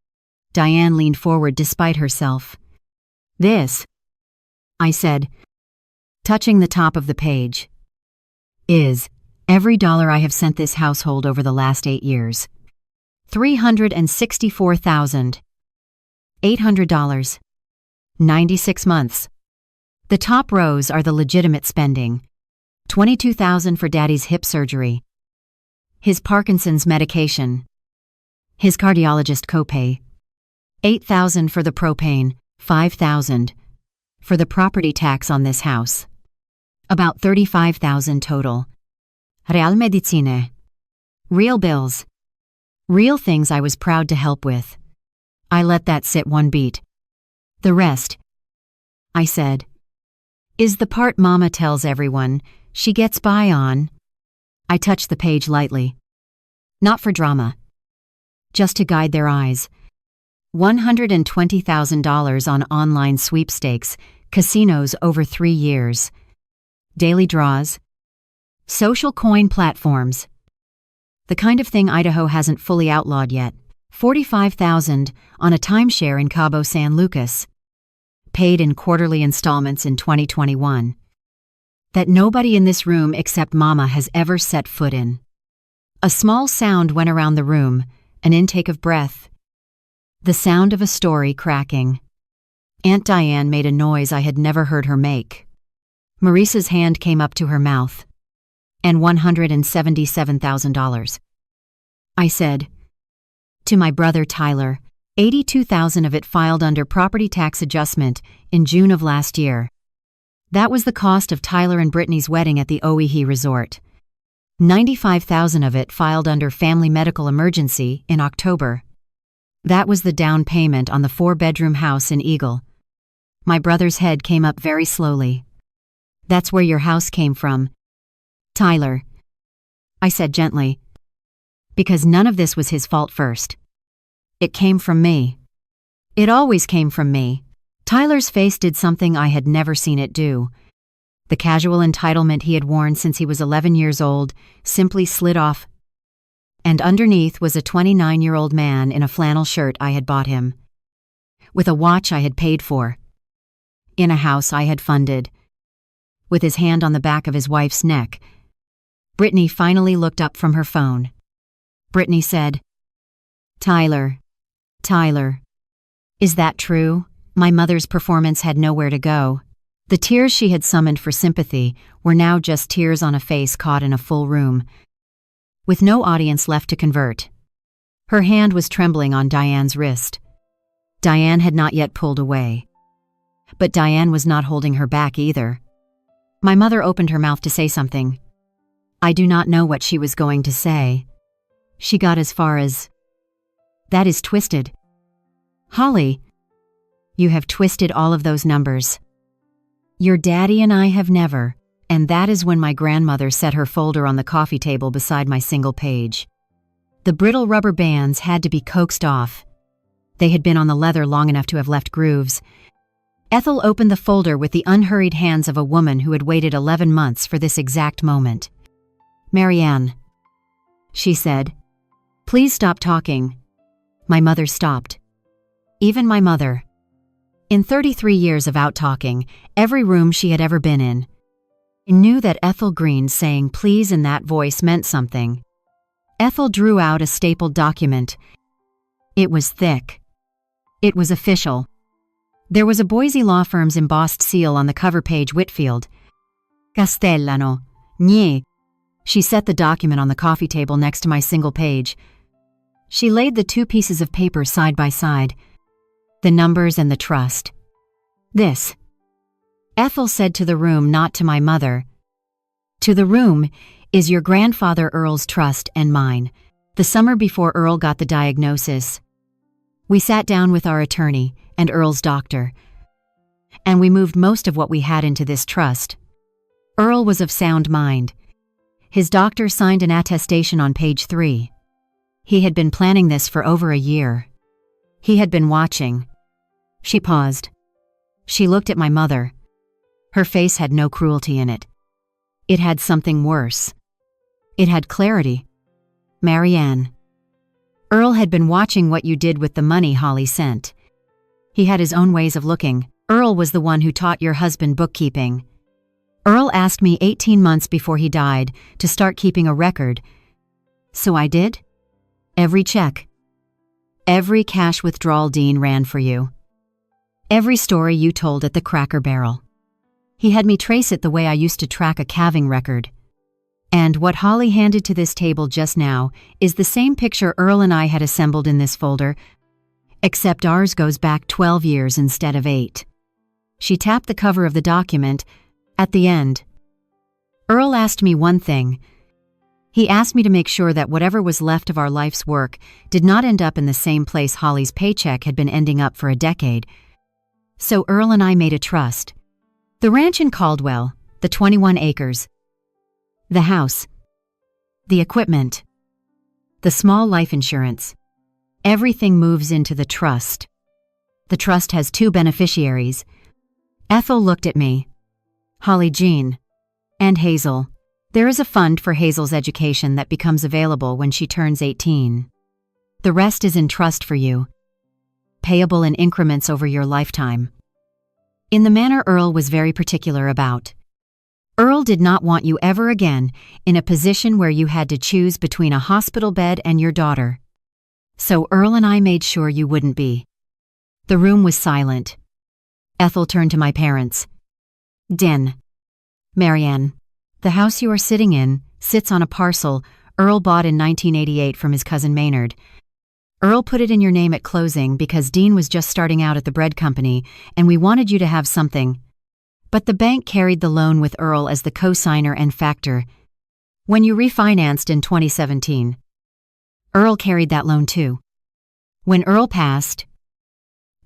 Diane leaned forward despite herself. "This," I said, touching the top of the page, "is every dollar I have sent this household over the last 8 years. $364,800. 96 months. The top rows are the legitimate spending. $22,000 for Daddy's hip surgery, his Parkinson's medication, his cardiologist copay, $8,000 for the propane, $5,000 for the property tax on this house. About $35,000 total. Real medicine. Real bills. Real things I was proud to help with. I let that sit one beat. The rest," I said, "is the part Mama tells everyone she gets by on." I touched the page lightly. Not for drama. Just to guide their eyes. $120,000 on online sweepstakes, casinos over 3 years. Daily draws. Social coin platforms. The kind of thing Idaho hasn't fully outlawed yet. $45,000 on a timeshare in Cabo San Lucas. Paid in quarterly installments in 2021. That nobody in this room except Mama has ever set foot in. A small sound went around the room, an intake of breath. The sound of a story cracking. Aunt Diane made a noise I had never heard her make. Maurice's hand came up to her mouth. And $177,000. I said, "To my brother Tyler, $82,000 of it filed under property tax adjustment in June of last year. That was the cost of Tyler and Brittany's wedding at the Oahe Resort. $95,000 of it filed under family medical emergency in October. That was the down payment on the 4-bedroom house in Eagle." My brother's head came up very slowly. "That's where your house came from, Tyler," I said gently, "because none of this was his fault first. It came from me. It always came from me." Tyler's face did something I had never seen it do. The casual entitlement he had worn since he was 11 years old simply slid off, and underneath was a 29-year-old man in a flannel shirt I had bought him, with a watch I had paid for, in a house I had funded. With his hand on the back of his wife's neck, Brittany finally looked up from her phone. Brittany said, Tyler, is that true?" My mother's performance had nowhere to go. The tears she had summoned for sympathy were now just tears on a face caught in a full room, with no audience left to convert. Her hand was trembling on Diane's wrist. Diane had not yet pulled away. But Diane was not holding her back either. My mother opened her mouth to say something. I do not know what she was going to say. She got as far as, "That is twisted." "Holly, you have twisted all of those numbers. Your daddy and I have never." And that is when my grandmother set her folder on the coffee table beside my single page. The brittle rubber bands had to be coaxed off. They had been on the leather long enough to have left grooves. Ethel opened the folder with the unhurried hands of a woman who had waited 11 months for this exact moment. "Marianne," she said, "please stop talking." My mother stopped. Even my mother. In 33 years of out-talking, every room she had ever been in, I knew that Ethel Green saying please in that voice meant something. Ethel drew out a stapled document. It was thick. It was official. There was a Boise law firm's embossed seal on the cover page. Whitfield. Castellano. Nye. She set the document on the coffee table next to my single page. She laid the two pieces of paper side by side. The numbers and the trust. "This," Ethel said to the room, not to my mother. "To the room is your grandfather Earl's trust and mine, the summer before Earl got the diagnosis. We sat down with our attorney and Earl's doctor, and we moved most of what we had into this trust. Earl was of sound mind. His doctor signed an attestation on page 3. He had been planning this for over a year. He had been watching." She paused. She looked at my mother. Her face had no cruelty in it. It had something worse. It had clarity. "Marianne, Earl had been watching what you did with the money Holly sent. He had his own ways of looking. Earl was the one who taught your husband bookkeeping. Earl asked me 18 months before he died to start keeping a record. So I did. Every check. Every cash withdrawal Dean ran for you. Every story you told at the Cracker Barrel. He had me trace it the way I used to track a calving record. And what Holly handed to this table just now is the same picture Earl and I had assembled in this folder, except ours goes back 12 years instead of 8. She tapped the cover of the document. At the end, Earl asked me one thing. He asked me to make sure that whatever was left of our life's work did not end up in the same place Holly's paycheck had been ending up for a decade. So Earl and I made a trust. The ranch in Caldwell, the 21 acres, the house, the equipment, the small life insurance. Everything moves into the trust. The trust has 2 beneficiaries. Ethel looked at me. Holly Jean. And Hazel. There is a fund for Hazel's education that becomes available when she turns 18. The rest is in trust for you, payable in increments over your lifetime. In the manner Earl was very particular about. Earl did not want you ever again in a position where you had to choose between a hospital bed and your daughter. So Earl and I made sure you wouldn't be. The room was silent. Ethel turned to my parents. "Den. Marianne, the house you are sitting in sits on a parcel Earl bought in 1988 from his cousin Maynard. Earl put it in your name at closing because Dean was just starting out at the bread company and we wanted you to have something. But the bank carried the loan with Earl as the co-signer and factor. When you refinanced in 2017, Earl carried that loan too. When Earl passed,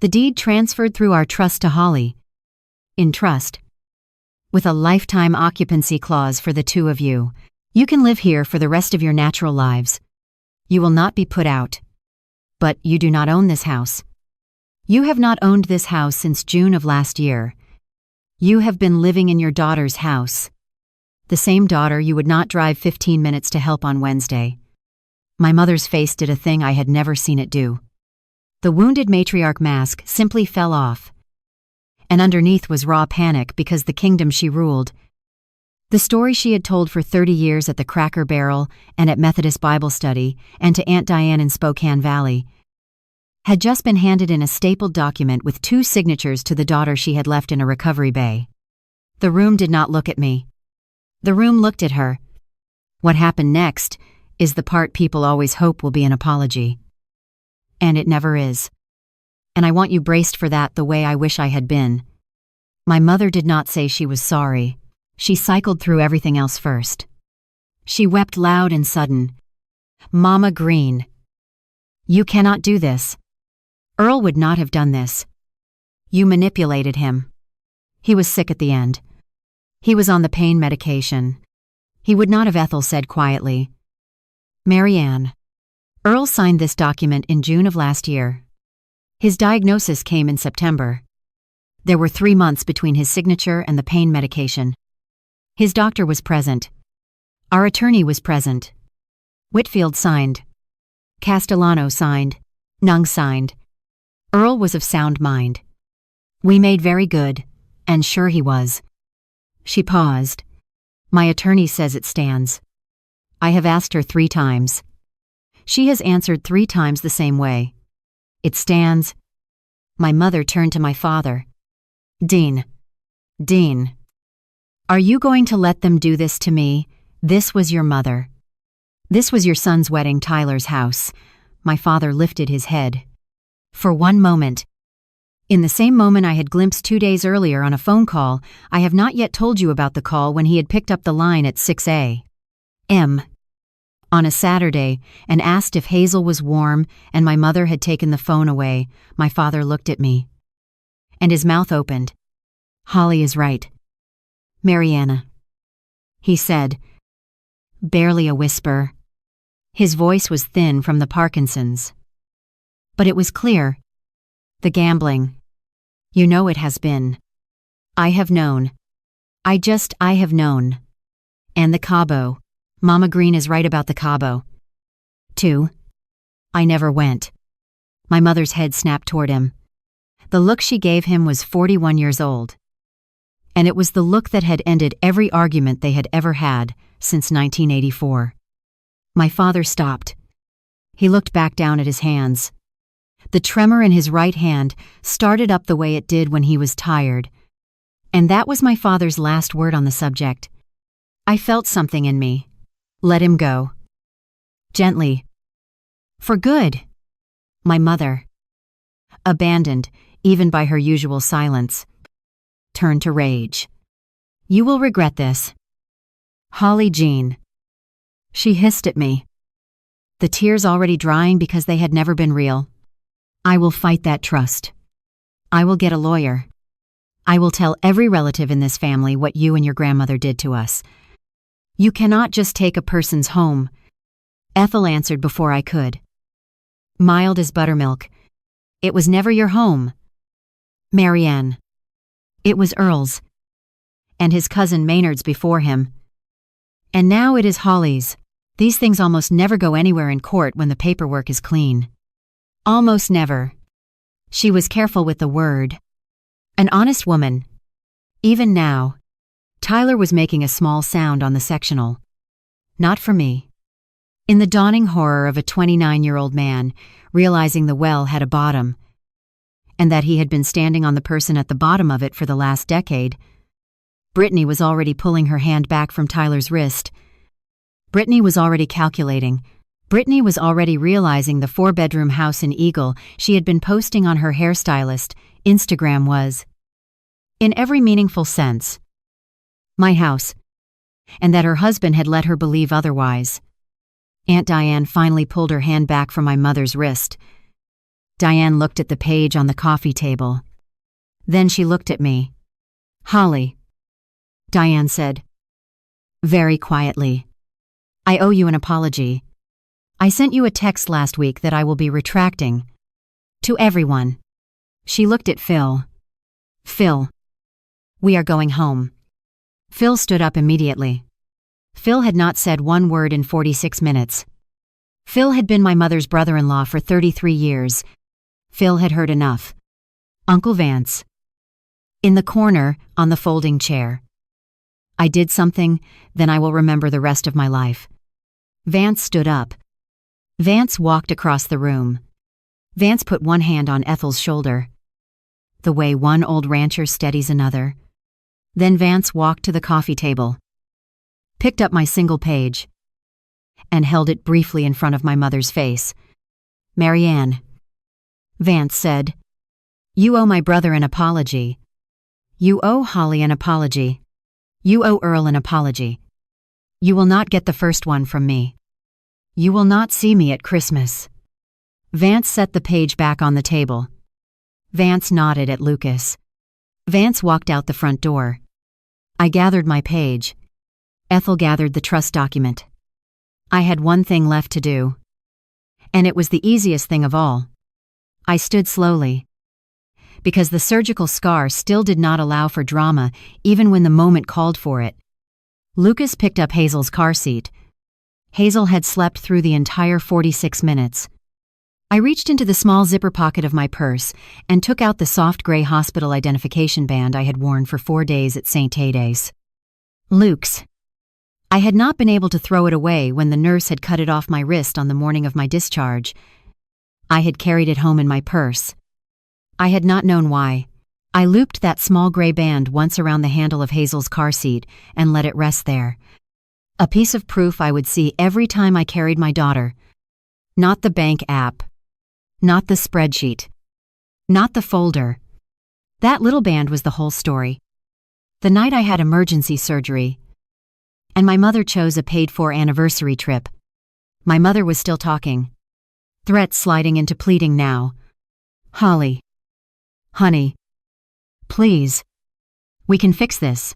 the deed transferred through our trust to Holly. In trust. With a lifetime occupancy clause for the 2 of you. You can live here for the rest of your natural lives. You will not be put out. But you do not own this house. You have not owned this house since June of last year. You have been living in your daughter's house. The same daughter you would not drive 15 minutes to help on Wednesday. My mother's face did a thing I had never seen it do. The wounded matriarch mask simply fell off. And underneath was raw panic because the kingdom she ruled, the story she had told for 30 years at the Cracker Barrel and at Methodist Bible Study and to Aunt Diane in Spokane Valley, had just been handed in a stapled document with 2 signatures to the daughter she had left in a recovery bay. The room did not look at me. The room looked at her. What happened next is the part people always hope will be an apology. And it never is. And I want you braced for that the way I wish I had been. My mother did not say she was sorry. She cycled through everything else first. She wept loud and sudden. Mama Green. You cannot do this. Earl would not have done this. You manipulated him. He was sick at the end. He was on the pain medication. He would not have, Ethel said quietly. Marianne. Earl signed this document in June of last year. His diagnosis came in September. There were 3 months between his signature and the pain medication. His doctor was present. Our attorney was present. Whitfield signed. Castellano signed. Nung signed. Earl was of sound mind. We made very good, and sure he was. She paused. My attorney says it stands. I have asked her 3 times. She has answered 3 times the same way. It stands. My mother turned to my father. Dean. Dean. Are you going to let them do this to me? This was your mother. This was your son's wedding, Tyler's house. My father lifted his head. For one moment. In the same moment I had glimpsed 2 days earlier on a phone call, I have not yet told you about the call when he had picked up the line at 6 a.m. on a Saturday and asked if Hazel was warm and my mother had taken the phone away. My father looked at me. And his mouth opened. Holly is right. Mariana. He said. Barely a whisper. His voice was thin from the Parkinson's. But it was clear. The gambling. You know it has been. I have known. I have known. And the Cabo. Mama Green is right about the Cabo. 2. I never went. My mother's head snapped toward him. The look she gave him was 41 years old. And it was the look that had ended every argument they had ever had since 1984. My father stopped. He looked back down at his hands. The tremor in his right hand started up the way it did when he was tired. And that was my father's last word on the subject. I felt something in me. Let him go. Gently. For good. My mother. Abandoned, even by her usual silence. Turned to rage. You will regret this. Holly Jean. She hissed at me. The tears already drying because they had never been real. I will fight that trust. I will get a lawyer. I will tell every relative in this family what you and your grandmother did to us. You cannot just take a person's home. Ethel answered before I could. Mild as buttermilk. It was never your home. Marianne. It was Earl's. And his cousin Maynard's before him. And now it is Holly's. These things almost never go anywhere in court when the paperwork is clean. Almost never. She was careful with the word. An honest woman. Even now. Tyler was making a small sound on the sectional. Not for me. In the dawning horror of a 29-year-old man, realizing the well had a bottom, and that he had been standing on the person at the bottom of it for the last decade, Brittany was already pulling her hand back from Tyler's wrist. Brittany was already calculating. Brittany was already realizing the 4-bedroom house in Eagle she had been posting on her hairstylist, Instagram was, in every meaningful sense, my house, and that her husband had let her believe otherwise. Aunt Diane finally pulled her hand back from my mother's wrist. Diane looked at the page on the coffee table. Then she looked at me. Holly, Diane said, very quietly, I owe you an apology. I sent you a text last week that I will be retracting. To everyone. She looked at Phil. Phil. We are going home. Phil stood up immediately. Phil had not said one word in 46 minutes. Phil had been my mother's brother-in-law for 33 years. Phil had heard enough. Uncle Vance. In the corner, on the folding chair. I did something, then I will remember the rest of my life. Vance stood up. Vance walked across the room. Vance put one hand on Ethel's shoulder, the way one old rancher steadies another. Then Vance walked to the coffee table, picked up my single page, and held it briefly in front of my mother's face. Marianne. Vance said, you owe my brother an apology. You owe Holly an apology. You owe Earl an apology. You will not get the first one from me. You will not see me at Christmas. Vance set the page back on the table. Vance nodded at Lucas. Vance walked out the front door. I gathered my page. Ethel gathered the trust document. I had one thing left to do. And it was the easiest thing of all. I stood slowly. Because the surgical scar still did not allow for drama, even when the moment called for it. Lucas picked up Hazel's car seat. Hazel had slept through the entire 46 minutes. I reached into the small zipper pocket of my purse and took out the soft gray hospital identification band I had worn for 4 days at St. Tadde's. Luke's. I had not been able to throw it away when the nurse had cut it off my wrist on the morning of my discharge. I had carried it home in my purse. I had not known why. I looped that small gray band once around the handle of Hazel's car seat and let it rest there. A piece of proof I would see every time I carried my daughter. Not the bank app. Not the spreadsheet. Not the folder. That little band was the whole story. The night I had emergency surgery, and my mother chose a paid-for anniversary trip. My mother was still talking. Threats sliding into pleading now. Holly. Honey. Please. We can fix this.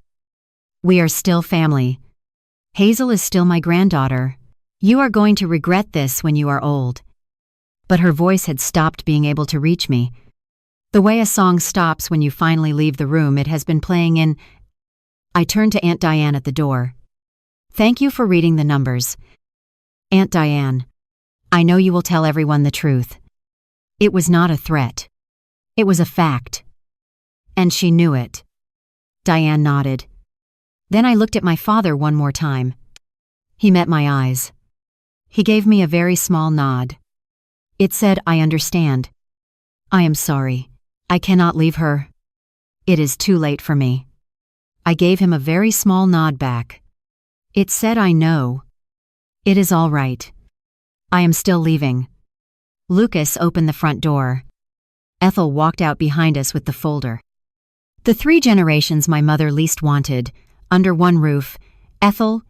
We are still family. Hazel is still my granddaughter. You are going to regret this when you are old. But her voice had stopped being able to reach me. The way a song stops when you finally leave the room, it has been playing in. I turned to Aunt Diane at the door. Thank you for reading the numbers. Aunt Diane, I know you will tell everyone the truth. It was not a threat. It was a fact. And she knew it. Diane nodded. Then I looked at my father one more time. He met my eyes. He gave me a very small nod. It said, I understand. I am sorry. I cannot leave her. It is too late for me. I gave him a very small nod back. It said, I know. It is all right. I am still leaving. Lucas opened the front door. Ethel walked out behind us with the folder. The 3 generations my mother least wanted, under one roof, Ethel,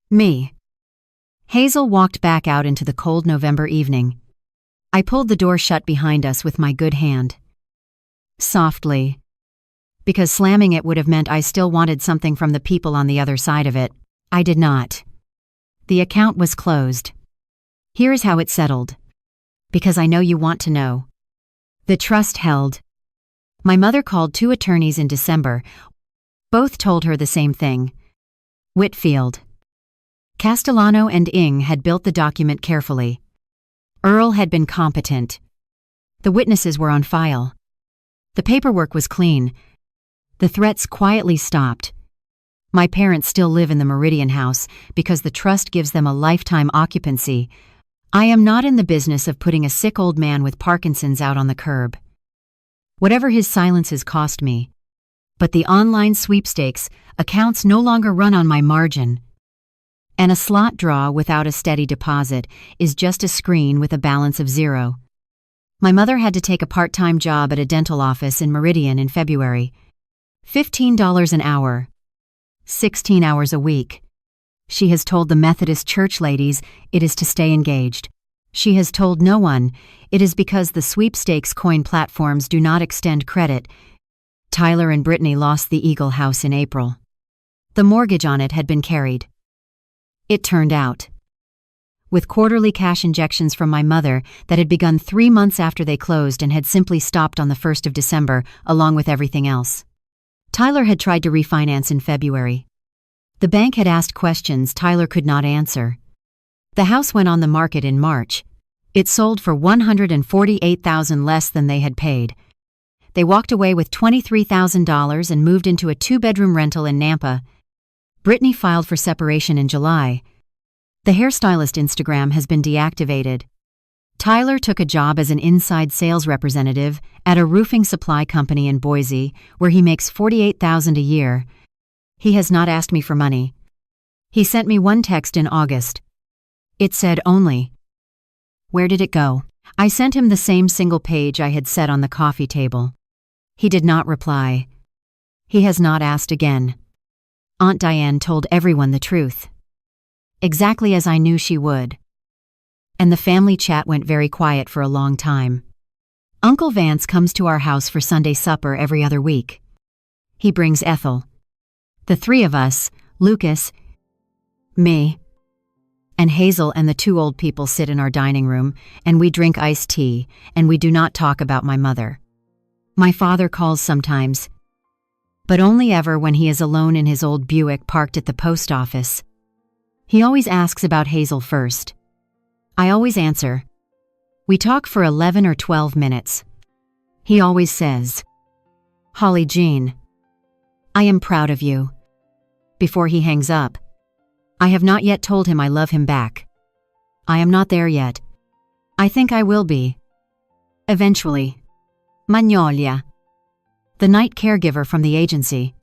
me. Hazel walked back out into the cold November evening. I pulled the door shut behind us with my good hand. Softly. Because slamming it would have meant I still wanted something from the people on the other side of it. I did not. The account was closed. Here is how it settled. Because I know you want to know. The trust held. My mother called 2 attorneys in December. Both told her the same thing. Whitfield. Castellano and Ing had built the document carefully. Earl had been competent. The witnesses were on file. The paperwork was clean. The threats quietly stopped. My parents still live in the Meridian house because the trust gives them a lifetime occupancy. I am not in the business of putting a sick old man with Parkinson's out on the curb. Whatever his silences cost me. But the online sweepstakes accounts no longer run on my margin. And a slot draw without a steady deposit is just a screen with a balance of 0. My mother had to take a part-time job at a dental office in Meridian in February. $15 an hour. 16 hours a week. She has told the Methodist church ladies it is to stay engaged. She has told no one it is because the sweepstakes coin platforms do not extend credit. Tyler and Brittany lost the Eagle house in April. The mortgage on it had been carried. It turned out. With quarterly cash injections from my mother that had begun 3 months after they closed and had simply stopped on the 1st of December, along with everything else. Tyler had tried to refinance in February. The bank had asked questions Tyler could not answer. The house went on the market in March. It sold for $148,000 less than they had paid. They walked away with $23,000 and moved into a 2-bedroom rental in Nampa. Brittany filed for separation in July. The hairstylist Instagram has been deactivated. Tyler took a job as an inside sales representative at a roofing supply company in Boise, where he makes $48,000 a year. He has not asked me for money. He sent me one text in August. It said only. Where did it go? I sent him the same single page I had set on the coffee table. He did not reply. He has not asked again. Aunt Diane told everyone the truth. Exactly as I knew she would. and the family chat went very quiet for a long time. Uncle Vance comes to our house for Sunday supper every other week. He brings Ethel. The three of us, Lucas, me, and Hazel and the two old people sit in our dining room, and we drink iced tea, and we do not talk about my mother. My father calls sometimes, but only ever when he is alone in his old Buick parked at the post office. He always asks about Hazel first. I always answer. We talk for 11 or 12 minutes. He always says, "Holly Jean, I am proud of you." Before he hangs up, I have not yet told him I love him back. I am not there yet. I think I will be. Eventually. Magnolia, the night caregiver from the agency,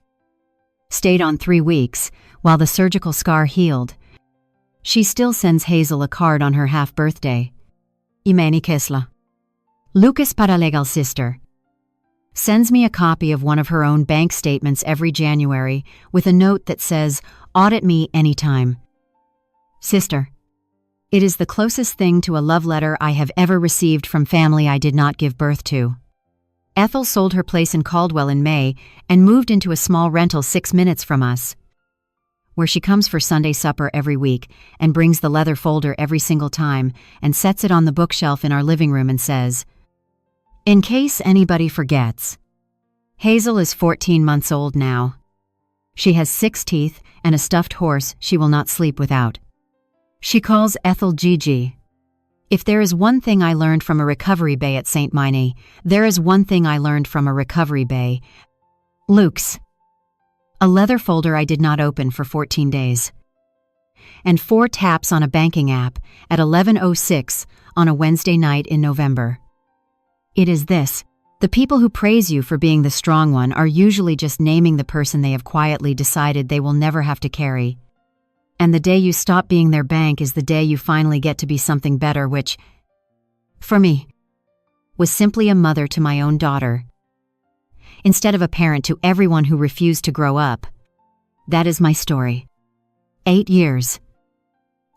stayed on 3 weeks while the surgical scar healed. She still sends Hazel a card on her half-birthday. Imeni Kesla. Lucas Paralegal sister sends me a copy of one of her own bank statements every January with a note that says, "Audit me anytime." Sister, it is the closest thing to a love letter I have ever received from family I did not give birth to. Ethel sold her place in Caldwell in May and moved into a small rental 6 minutes from us, where she comes for Sunday supper every week and brings the leather folder every single time and sets it on the bookshelf in our living room and says, "In case anybody forgets." Hazel is 14 months old now. She has 6 teeth and a stuffed horse she will not sleep without. She calls Ethel Gigi. If there is one thing I learned from a recovery bay at St. Miney, there is one thing I learned from a recovery bay. Luke's. A leather folder I did not open for 14 days. And 4 taps on a banking app at 11:06 on a Wednesday night in November. It is this. The people who praise you for being the strong one are usually just naming the person they have quietly decided they will never have to carry. And the day you stop being their bank is the day you finally get to be something better, which, for me, was simply a mother to my own daughter, instead of a parent to everyone who refused to grow up. That is my story. 8 years.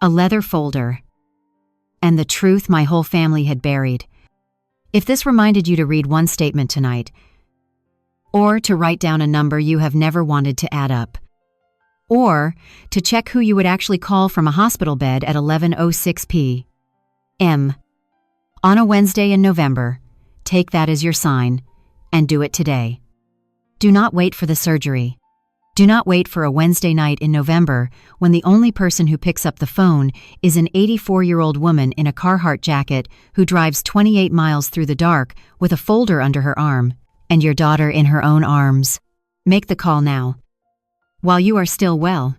A leather folder. And the truth my whole family had buried. If this reminded you to read one statement tonight, or to write down a number you have never wanted to add up, or to check who you would actually call from a hospital bed at 11:06 p.m. on a Wednesday in November, take that as your sign, and do it today. Do not wait for the surgery. Do not wait for a Wednesday night in November when the only person who picks up the phone is an 84-year-old woman in a Carhartt jacket who drives 28 miles through the dark with a folder under her arm, and your daughter in her own arms. Make the call now. While you are still well.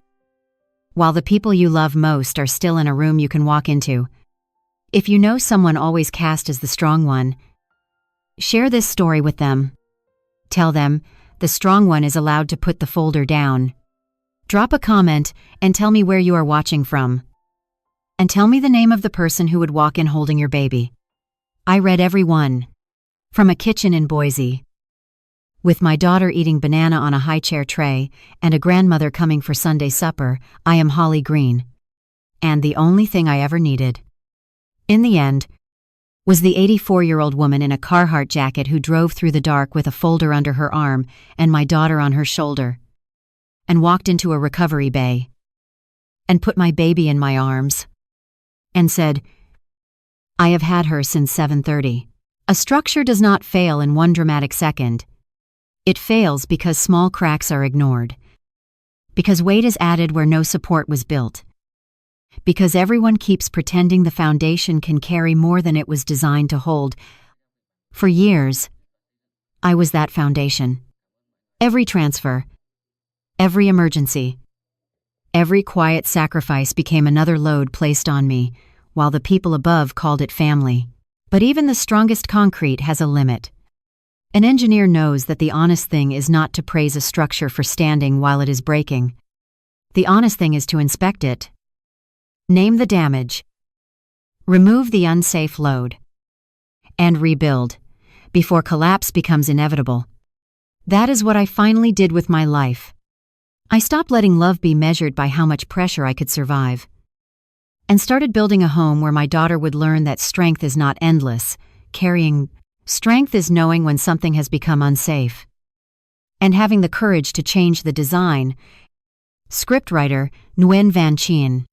While the people you love most are still in a room you can walk into. If you know someone always cast as the strong one, share this story with them. Tell them, the strong one is allowed to put the folder down. Drop a comment and tell me where you are watching from. And tell me the name of the person who would walk in holding your baby. I read every one. From a kitchen in Boise. With my daughter eating banana on a high chair tray and a grandmother coming for Sunday supper, I am Holly Green. And the only thing I ever needed, in the end, was the 84-year-old woman in a Carhartt jacket who drove through the dark with a folder under her arm and my daughter on her shoulder, and walked into a recovery bay, and put my baby in my arms, and said, "I have had her since 7:30. A structure does not fail in one dramatic second. It fails because small cracks are ignored, because weight is added where no support was built, because everyone keeps pretending the foundation can carry more than it was designed to hold. For years, I was that foundation. Every transfer, every emergency, every quiet sacrifice became another load placed on me, while the people above called it family. But even the strongest concrete has a limit. An engineer knows that the honest thing is not to praise a structure for standing while it is breaking. The honest thing is to inspect it. Name the damage. Remove the unsafe load. And rebuild, before collapse becomes inevitable. That is what I finally did with my life. I stopped letting love be measured by how much pressure I could survive. and started building a home where my daughter would learn that strength is not endless, carrying strength is knowing when something has become unsafe, and having the courage to change the design. Scriptwriter Nguyen Van Chien.